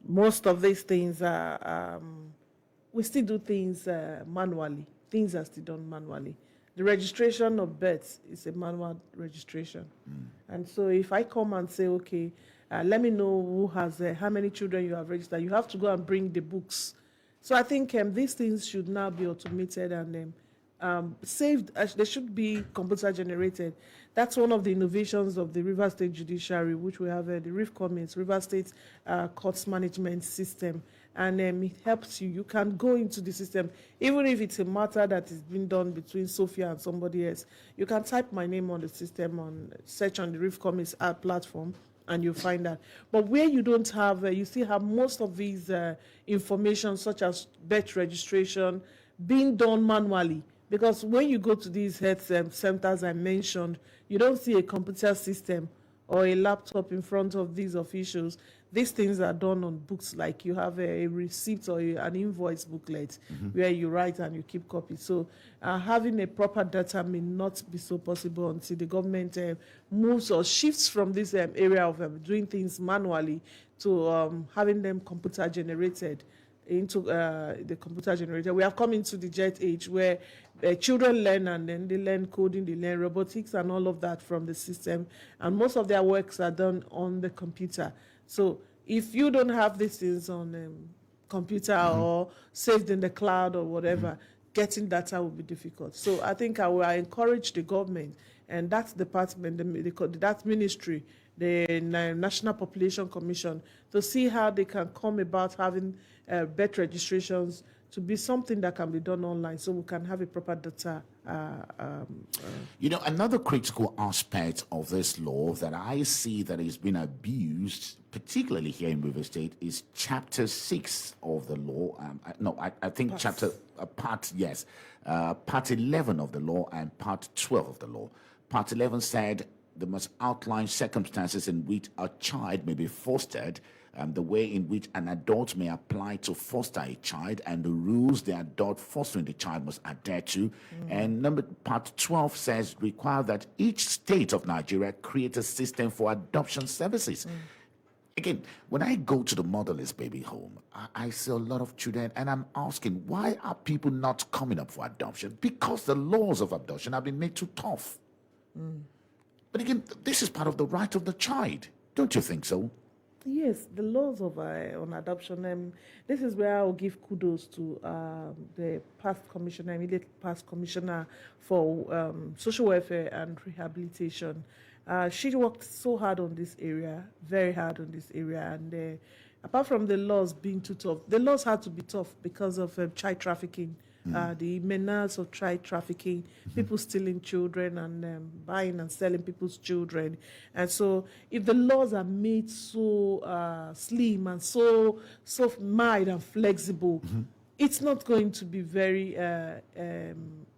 most of these things are, we still do things manually. Things are still done manually. The registration of births is a manual registration. And so if I come and say, okay, let me know who has, how many children you have registered, you have to go and bring the books. So I think these things should now be automated and saved. They should be computer generated. That's one of the innovations of the River State Judiciary, which we have the RIF Commits, River State Courts Management System. And it helps you. You can go into the system, even if it's a matter that is being done between Sophia and somebody else. You can type my name on the system, search on the RIF Commits platform, and you'll find that. But where you don't have, you still have most of these information, such as birth registration, being done manually. Because when you go to these health centers I mentioned, you don't see a computer system or a laptop in front of these officials. These things are done on books, like you have a receipt or an invoice booklet where you write and you keep copies. So having a proper data may not be so possible until the government moves or shifts from this area of doing things manually to having them computer generated into the computer generator. We have come into the jet age where children learn, and then they learn coding, they learn robotics and all of that from the system. And most of their works are done on the computer. So if you don't have these things on computer or saved in the cloud or whatever, getting data will be difficult. So I think I will encourage the government and that department, that ministry, the National Population Commission to see how they can come about having birth registrations to be something that can be done online, so we can have a proper data. You know, another critical aspect of this law that I see that is being abused, particularly here in River State, is Chapter 6 of the law. I think Chapter Part 11 of the law and Part 12 of the law. Part 11 said they must outline circumstances in which a child may be fostered, the way in which an adult may apply to foster a child, and the rules the adult fostering the child must adhere to. And Part 12 says require that each state of Nigeria create a system for adoption services. Again, when I go to the motherless baby home, I see a lot of children, and I'm asking, why are people not coming up for adoption? Because the laws of adoption have been made too tough. But again, this is part of the right of the child. Don't you think so? Yes, the laws of on adoption. This is where I'll give kudos to the past commissioner, immediate past commissioner for social welfare and rehabilitation. She worked so hard on this area, very hard on this area, and apart from the laws being too tough, the laws had to be tough because of child trafficking. The menace of child trafficking, people stealing children and buying and selling people's children. And so if the laws are made so slim and so mild and flexible, it's not going to be very,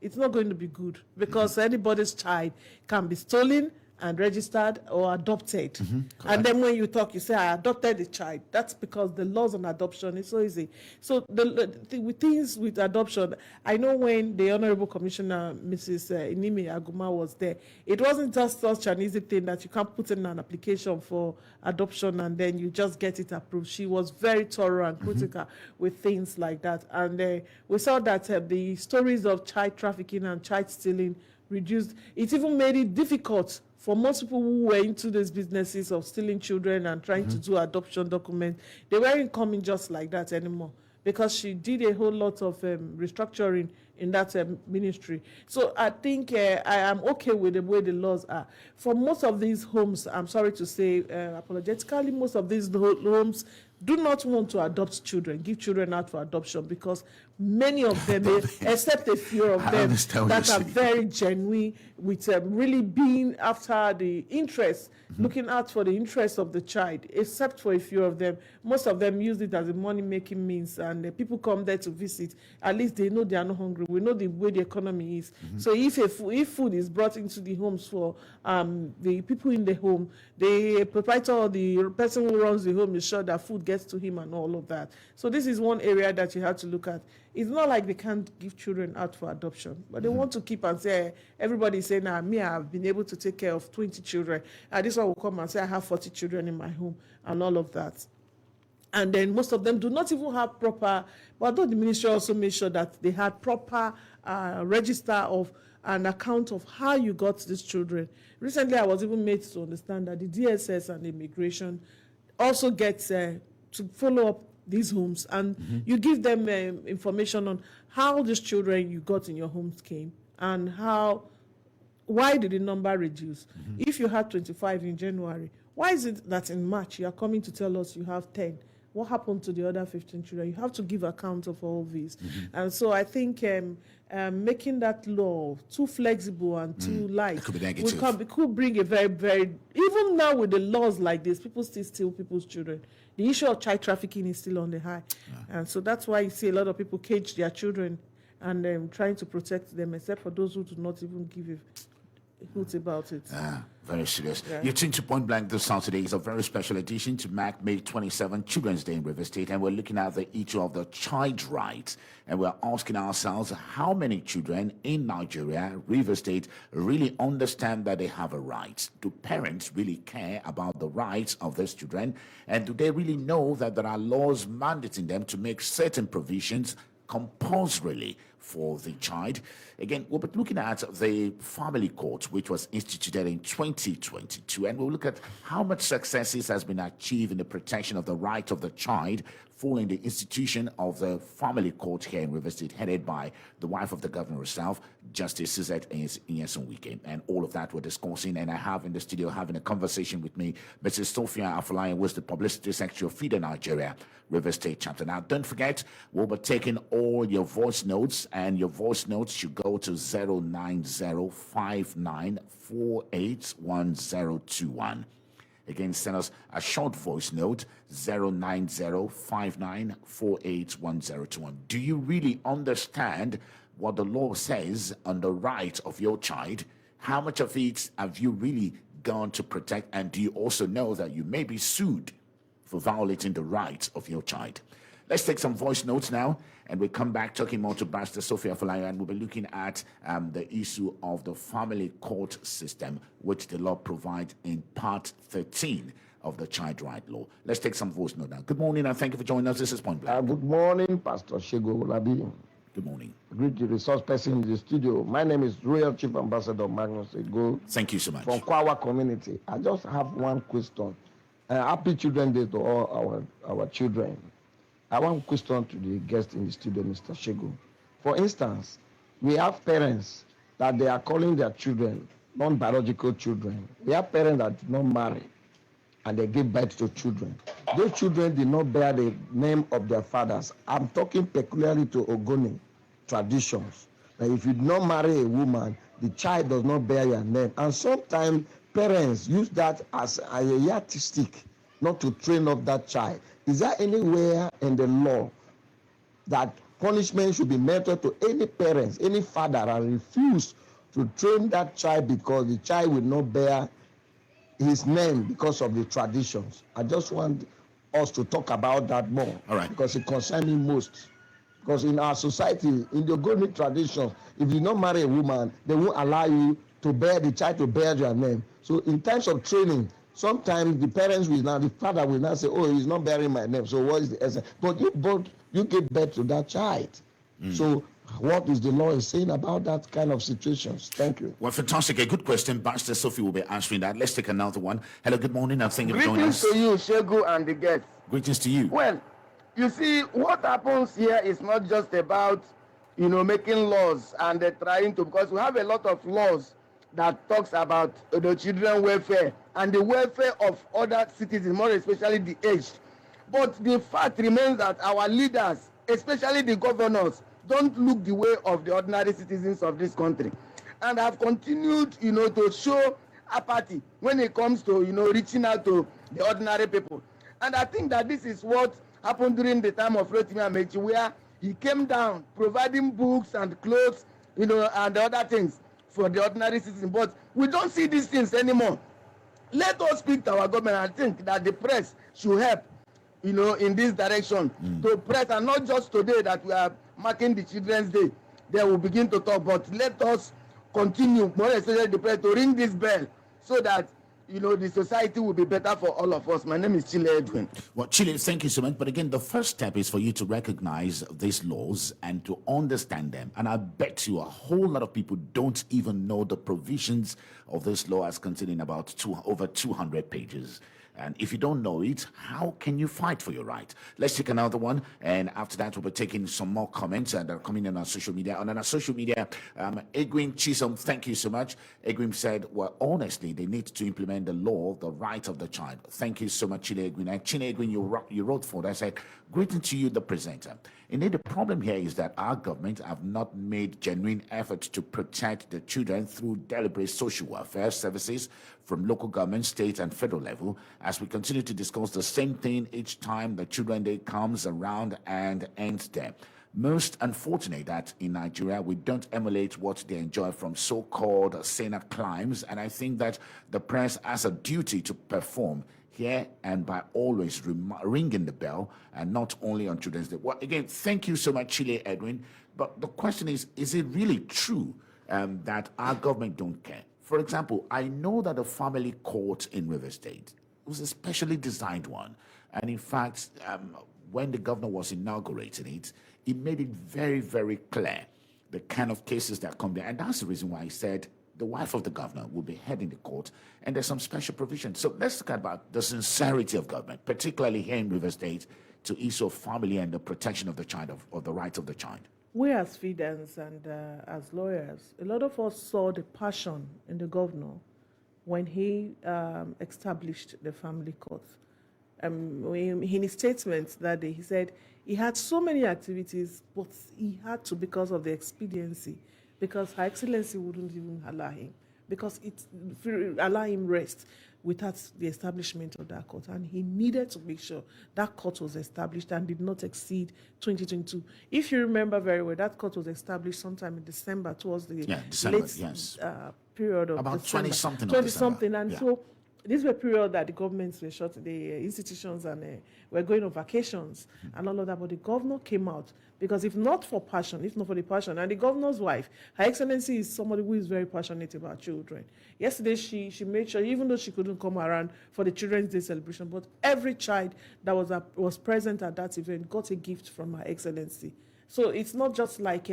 it's not going to be good, because anybody's child can be stolen and registered or adopted. And then when you talk, you say, I adopted a child. That's because the laws on adoption is so easy. So with things with adoption, I know when the Honorable Commissioner, Mrs. Inimi Aguma, was there, it wasn't just such an easy thing that you can't put in an application for adoption and then you just get it approved. She was very thorough and critical with things like that. And we saw that the stories of child trafficking and child stealing reduced. It even made it difficult for most people who were into these businesses of stealing children and trying to do adoption documents. They weren't coming just like that anymore, because she did a whole lot of restructuring in that ministry. So I think I am okay with the way the laws are. For most of these homes, I'm sorry to say, apologetically, most of these homes do not want to adopt children, give children out for adoption, because many of them, except a few of them that are very genuine with really being after the interest, looking out for the interest of the child, except for a few of them. Most of them use it as a money-making means, and people come there to visit. At least they know they are not hungry. We know the way the economy is. So if food is brought into the homes for the people in the home, the proprietor or the person who runs the home is sure that food gets to him and all of that. So this is one area that you have to look at. It's not like they can't give children out for adoption, but they want to keep and say, everybody is saying, me, I've been able to take care of 20 children. This one will come and say, I have 40 children in my home and all of that. And then most of them do not even have proper, but although the ministry also made sure that they had proper register of an account of how you got these children. Recently, I was even made to understand that the DSS and immigration also gets to follow up these homes, and you give them information on how these children you got in your homes came and why did the number reduce. If you had 25 in January, why is it that in March you are coming to tell us you have 10? What happened to the other 15 children? You have to give account of all these. And so I think making that law too flexible and too light could bring a very, very, even now with the laws like this, people still steal people's children. The issue of child trafficking is still on the high. And so that's why you see a lot of people cage their children and trying to protect them, except for those who do not even give a hoot about it. Very serious. You're tuned to Point Blank this Saturday. It's a very special edition to mark May 27, Children's Day in River State, and we're looking at the issue of the child's rights, and we're asking ourselves how many children in Nigeria, River State, really understand that they have a right. Do parents really care about the rights of these children, and do they really know that there are laws mandating them to make certain provisions compulsorily for the child. Again, we'll be looking at the family court, which was instituted in 2022, and we'll look at how much successes has been achieved in the protection of the right of the child following the institution of the family court here in River State, headed by the wife of the governor herself, Justice Suzette Nyesom-Wike. And all of that we're discussing, and I have in the studio having a conversation with me, Mrs. Sophia Afolayan, who is the Publicity Secretary of FIDA Nigeria, River State chapter. Now, don't forget, we'll be taking all your voice notes, and your voice notes should go to 09059481021. Again, send us a short voice note, 09059481021. Do you really understand what the law says on the right of your child? How much of it have you really gone to protect? And do you also know that you may be sued for violating the rights of your child? Let's take some voice notes now, and we'll come back talking more to Pastor Sophia Afolayan, and we'll be looking at the issue of the family court system, which the law provides in Part 13 of the Child Right Law. Let's take some voice note now. Good morning, and thank you for joining us. This is Point Blank. Good morning, Pastor Shego Olabi. Good morning. Greet the resource person in the studio. My name is Royal Chief Ambassador Magnus Ego. Thank you so much. From Kwawa community. I just have one question. Happy Children's Day to all our children. I want a question to the guest in the studio, Mr. Shego. For instance, we have parents that they are calling their children non-biological children. We have parents that do not marry and they give birth to children. Those children did not bear the name of their fathers. I'm talking peculiarly to Ogoni traditions. That if you do not marry a woman, the child does not bear your name. And sometimes parents use that as a yardstick not to train up that child. Is there anywhere in the law that punishment should be meted to any parents, any father that refuse to train that child because the child will not bear his name because of the traditions? I just want us to talk about that more. All right. Because it concerns me most. Because in our society, in the Ogoni traditions, if you not marry a woman, they won't allow you to bear the child to bear your name. So in terms of training, sometimes the parents will now, the father will now say, oh, he's not bearing my name, so what is the essence? But you give birth to that child. So what is the law saying about that kind of situations? Thank you. Well, fantastic. A good question. Pastor Sophie will be answering that. Let's take another one. Hello, good morning. I'm thinking of joining us. Greetings to you, Shegu, and the guests. Greetings to you. Well, you see, what happens here is not just about, making laws and trying to, because we have a lot of laws that talks about the children welfare and the welfare of other citizens, more especially the aged. But the fact remains that our leaders, especially the governors, don't look the way of the ordinary citizens of this country, and have continued, to show apathy when it comes to, reaching out to the ordinary people. And I think that this is what happened during the time of Rotimi Amechi, where he came down providing books and clothes, and other things for the ordinary citizen. But we don't see these things anymore. Let us speak to our government and think that the press should help, in this direction to press, and not just today that we are marking the Children's Day. They will begin to talk, but let us continue, more especially the press, to ring this bell so that the society will be better for all of us. My name is Chile Edwin. Well, Chile, thank you so much. But again, the first step is for you to recognize these laws and to understand them. And I bet you a whole lot of people don't even know the provisions of this law as containing about over 200 pages. And if you don't know it, how can you fight for your right? Let's take another one. And after that, we'll be taking some more comments that are coming in on our social media. And on our social media, Egwin Chisom, thank you so much. Egwin said, well, honestly, they need to implement the law, the right of the child. Thank you so much, Chile Egwin. And Chile Egwin, you wrote for that. I said, greeting to you, the presenter. Indeed, the problem here is that our government have not made genuine efforts to protect the children through deliberate social welfare services from local government, state, and federal level, as we continue to discuss the same thing each time the Children's Day comes around and ends there. Most unfortunate that in Nigeria, we don't emulate what they enjoy from so-called Senate climbs, and I think that the press has a duty to perform here and by always ringing the bell, and not only on Children's Day. Well, again, thank you so much, Chile Edwin. But the question is it really true that our government don't care? For example, I know that the family court in River State was a specially designed one. And in fact, when the governor was inaugurating it, he made it very, very clear the kind of cases that come there. And that's the reason why I said the wife of the governor will be heading the court, and there's some special provisions. So let's talk about the sincerity of government, particularly here in River State, to issue family and the protection of the child, of the rights of the child. We as FIDAs and as lawyers, a lot of us saw the passion in the governor when he established the family court. In his statement that day, he said he had so many activities, but he had to because of the expediency, because Her Excellency wouldn't even allow him, because it allow him rest without the establishment of that court. And he needed to make sure that court was established and did not exceed 2022. If you remember very well, that court was established sometime in December, towards the late period of about December. 20-something. 20-something. And so this was a period that the governments were shut, the institutions and were going on vacations and all of that. But the governor came out, because if not for the passion, and the governor's wife, Her Excellency is somebody who is very passionate about children. Yesterday, she made sure, even though she couldn't come around for the Children's Day celebration, but every child that was present at that event got a gift from Her Excellency. So it's not just like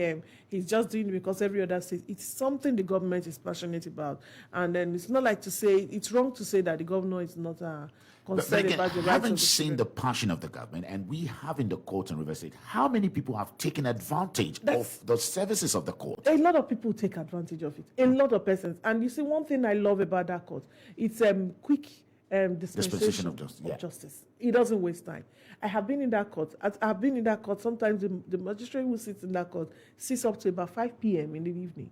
he's just doing it because every other state. It's something the government is passionate about. And then it's not like to say, it's wrong to say that the governor is not concerned again, about the rights having of the seen children. the passion of the government, and we have in the court in River State, how many people have taken advantage of the services of the court? A lot of people take advantage of it. A lot of persons. And you see, one thing I love about that court, it's quick dispensation of justice. It doesn't waste time. I have been in that court. I've been in that court. Sometimes the magistrate who sits in that court sits up to about 5 p.m. in the evening,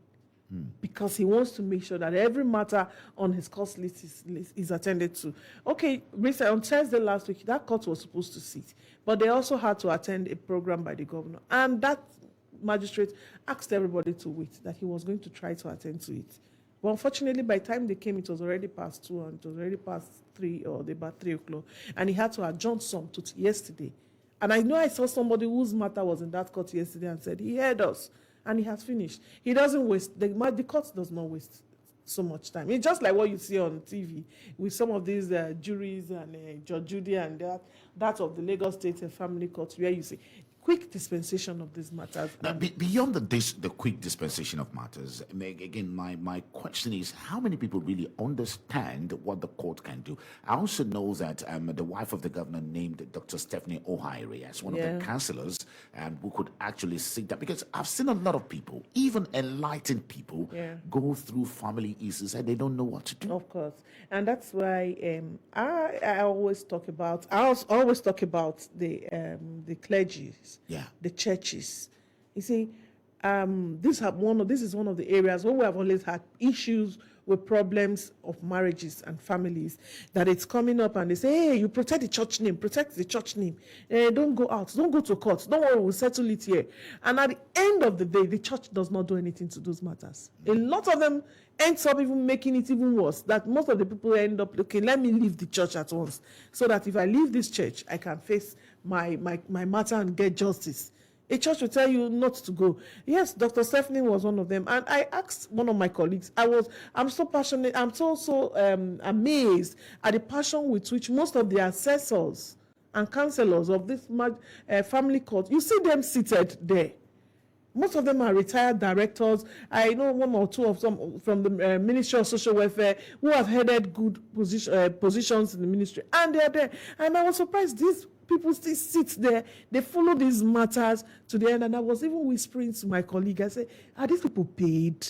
because he wants to make sure that every matter on his court list is attended to. Okay, on Thursday last week, that court was supposed to sit, but they also had to attend a program by the governor. And that magistrate asked everybody to wait, that he was going to try to attend to it. But unfortunately, by the time they came, it was already past 2 and it was already past 3 or about 3 o'clock. And he had to adjourn some to yesterday. And I know I saw somebody whose matter was in that court yesterday and said, he heard us and he has finished. He doesn't waste, the court does not waste so much time. It's just like what you see on TV with some of these juries and Judge Judy and that of the Lagos State Family Court, where you see quick dispensation of these matters. Now, beyond the quick dispensation of matters, again, my question is, how many people really understand what the court can do? I also know that the wife of the governor named Dr. Stephanie O'Hire as one of the counselors who could actually sit down, because I've seen a lot of people, even enlightened people, go through family issues and they don't know what to do. Of course. And that's why I always talk about the clergy, the churches. You see, this is one of the areas where we have always had issues with problems of marriages and families, that it's coming up and they say, hey, you protect the church name, don't go out, don't go to court, don't worry, we'll settle it here. And at the end of the day, the church does not do anything to those matters. A lot of them ends up even making it even worse, that most of the people end up looking, let me leave the church at once, so that if I leave this church, I can face my matter and get justice. A church will tell you not to go. Yes, Dr. Stephanie was one of them. And I asked one of my colleagues, I'm so passionate, I'm so amazed at the passion with which most of the assessors and counselors of this family court, you see them seated there. Most of them are retired directors. I know one or two of them from the Ministry of Social Welfare who have headed good positions in the ministry. And they are there. And I was surprised these people still sit there. They follow these matters to the end. And I was even whispering to my colleague, I said, are these people paid?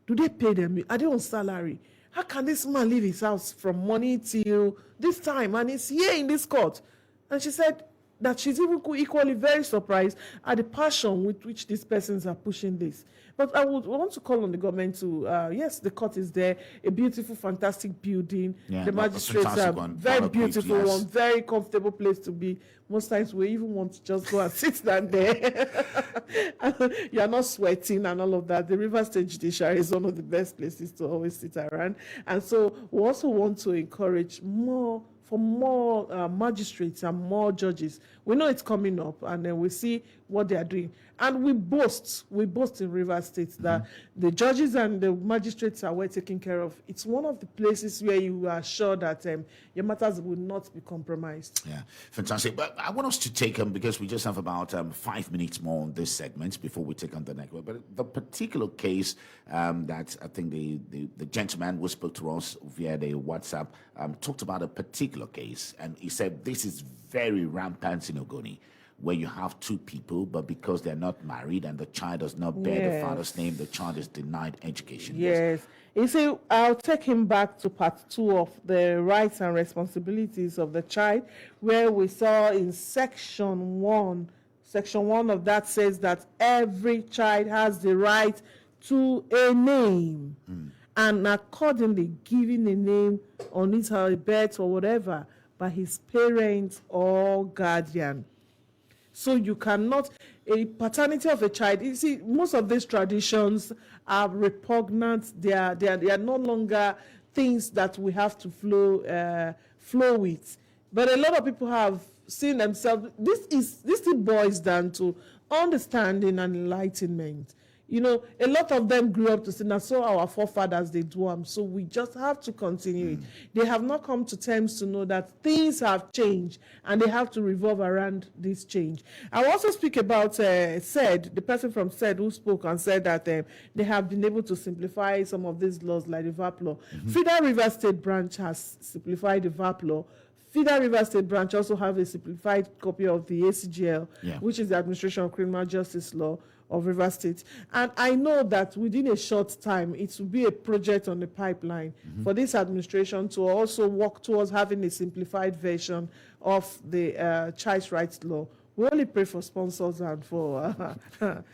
Do they pay them? Are they on salary? How can this man leave his house from morning till this time? And he's here in this court. And she said that she's even equally very surprised at the passion with which these persons are pushing this. But I would want to call on the government to, yes, the court is there, a beautiful, fantastic building. Yeah, the magistrates are very beautiful one, very comfortable place to be. Most times we even want to just go and sit down there. You are not sweating and all of that. The River State Judiciary is one of the best places to always sit around. And so we also want to encourage more magistrates and more judges. We know it's coming up, and then we see what they are doing. And we boast in Rivers State that the judges and the magistrates are well taken care of. It's one of the places where you are sure that your matters will not be compromised. Yeah, fantastic. But I want us to take because we just have about 5 minutes more on this segment before we take on the next one. But the particular case that I think the gentleman who spoke to us via the WhatsApp talked about a particular case, and he said this is very rampant in Ogoni, where you have two people, but because they're not married and the child does not bear the father's name, the child is denied education. Yes. You see, I'll take him back to part 2 of the rights and responsibilities of the child, where we saw in section 1 of that says that every child has the right to a name, and accordingly giving a name on his or her birth or whatever by his parents or guardian. So you cannot, a paternity of a child, you see, most of these traditions are repugnant. They are no longer things that we have to flow with. But a lot of people have seen themselves, this still boils down to understanding and enlightenment. You know, a lot of them grew up to say, now so our forefathers, they do them. So we just have to continue it. They have not come to terms to know that things have changed and they have to revolve around this change. I will also speak about the person from SED who spoke and said that they have been able to simplify some of these laws like the VAP law. FIDA River State branch has simplified the VAP law. FIDA River State branch also have a simplified copy of the ACGL, which is the Administration of Criminal Justice Law of River State. And I know that within a short time, it will be a project on the pipeline for this administration to also work towards having a simplified version of the child's rights law. We only pray for sponsors and for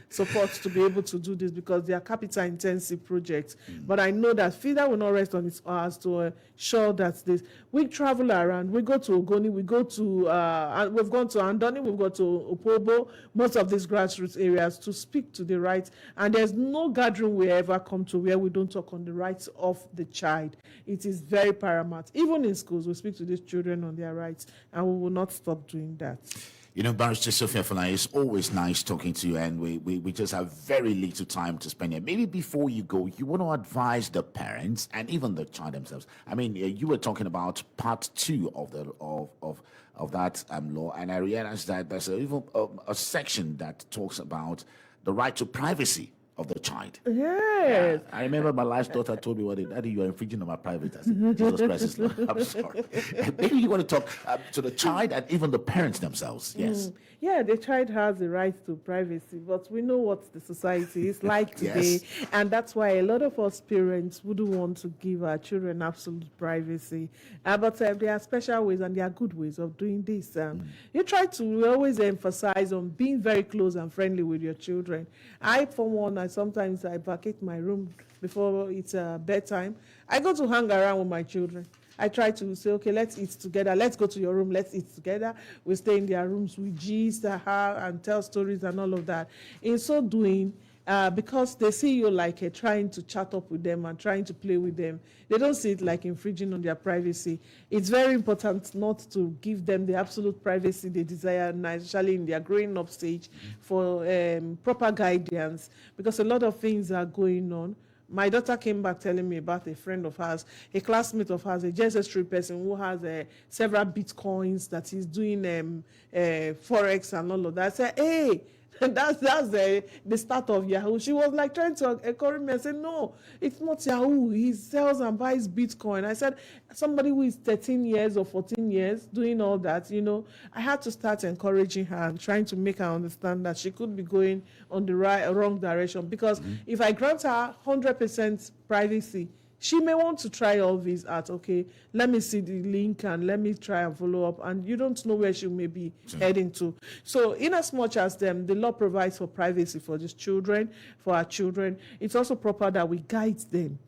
support to be able to do this because they are capital-intensive projects. But I know that FIDA will not rest on its hours to ensure that this. We travel around. We go to Ogoni. We go to. We've gone to Andoni. We've gone to Opobo. Most of these grassroots areas to speak to the rights. And there's no gathering we ever come to where we don't talk on the rights of the child. It is very paramount. Even in schools, we speak to these children on their rights, and we will not stop doing that. You know, Barrister Sophia Afolayan, it's always nice talking to you, and we just have very little time to spend here. Maybe before you go, you want to advise the parents and even the child themselves. I mean, you were talking about part 2 of the of that law, and I realized that there's even a section that talks about the right to privacy of the child. Yes. I remember my last daughter told me, Daddy, you are infringing on my privacy. I said, Jesus Christ is Lord. I'm sorry. Maybe you want to talk to the child and even the parents themselves. Yes. Yeah, the child has the right to privacy, but we know what the society is like today. And that's why a lot of us parents wouldn't want to give our children absolute privacy. But there are special ways and there are good ways of doing this. You try to always emphasize on being very close and friendly with your children. For one, sometimes I vacate my room before it's bedtime. I go to hang around with my children. I try to say, okay, let's eat together. Let's go to your room. Let's eat together. We stay in their rooms. We gist and tell stories and all of that. In so doing, because they see you like trying to chat up with them and trying to play with them, they don't see it like infringing on their privacy. It's very important not to give them the absolute privacy they desire, especially in their growing up stage, for proper guidance, because a lot of things are going on. My daughter came back telling me about a friend of hers, a classmate of hers, a JSS3 person who has several bitcoins that he's doing Forex and all of that. I said, hey, that's the start of Yahoo. She was like trying to encourage me. I said, no, it's not Yahoo. He sells and buys Bitcoin. I said, somebody who is 13 years or 14 years doing all that, I had to start encouraging her and trying to make her understand that she could be going on the wrong direction. Because if I grant her 100% privacy, she may want to try all these out. Okay, let me see the link and let me try and follow up. And you don't know where she may be heading to. So in as much as the law provides for privacy for these children, for our children, it's also proper that we guide them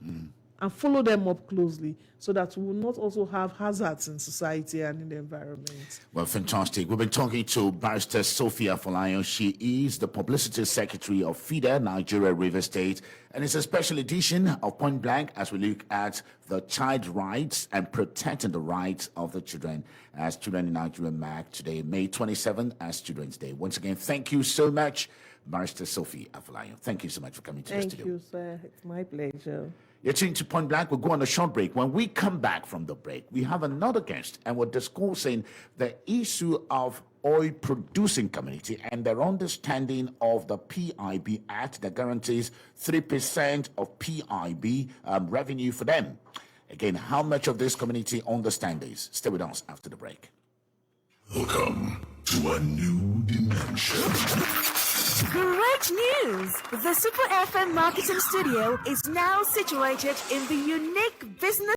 and follow them up closely so that we will not also have hazards in society and in the environment. Well, fantastic. We've been talking to Barrister Sophia Afolayan. She is the Publicity Secretary of FIDA, Nigeria, River State. And it's a special edition of Point Blank as we look at the child rights and protecting the rights of the children as children in Nigeria mark today, May 27, as Children's Day. Once again, thank you so much, Barrister Sophia Afolayan. Thank you so much for coming to the studio. Thank you, sir. It's my pleasure. You're tuned to Point Blank. We'll go on a short break. When we come back from the break, we have another guest, and we're discussing the issue of oil producing community and their understanding of the PIB Act that guarantees 3% of PIB revenue for them. Again, how much of this community understand this? Stay with us after the break. Welcome to a new dimension. Great news! The Super FM Marketing Studio is now situated in the unique business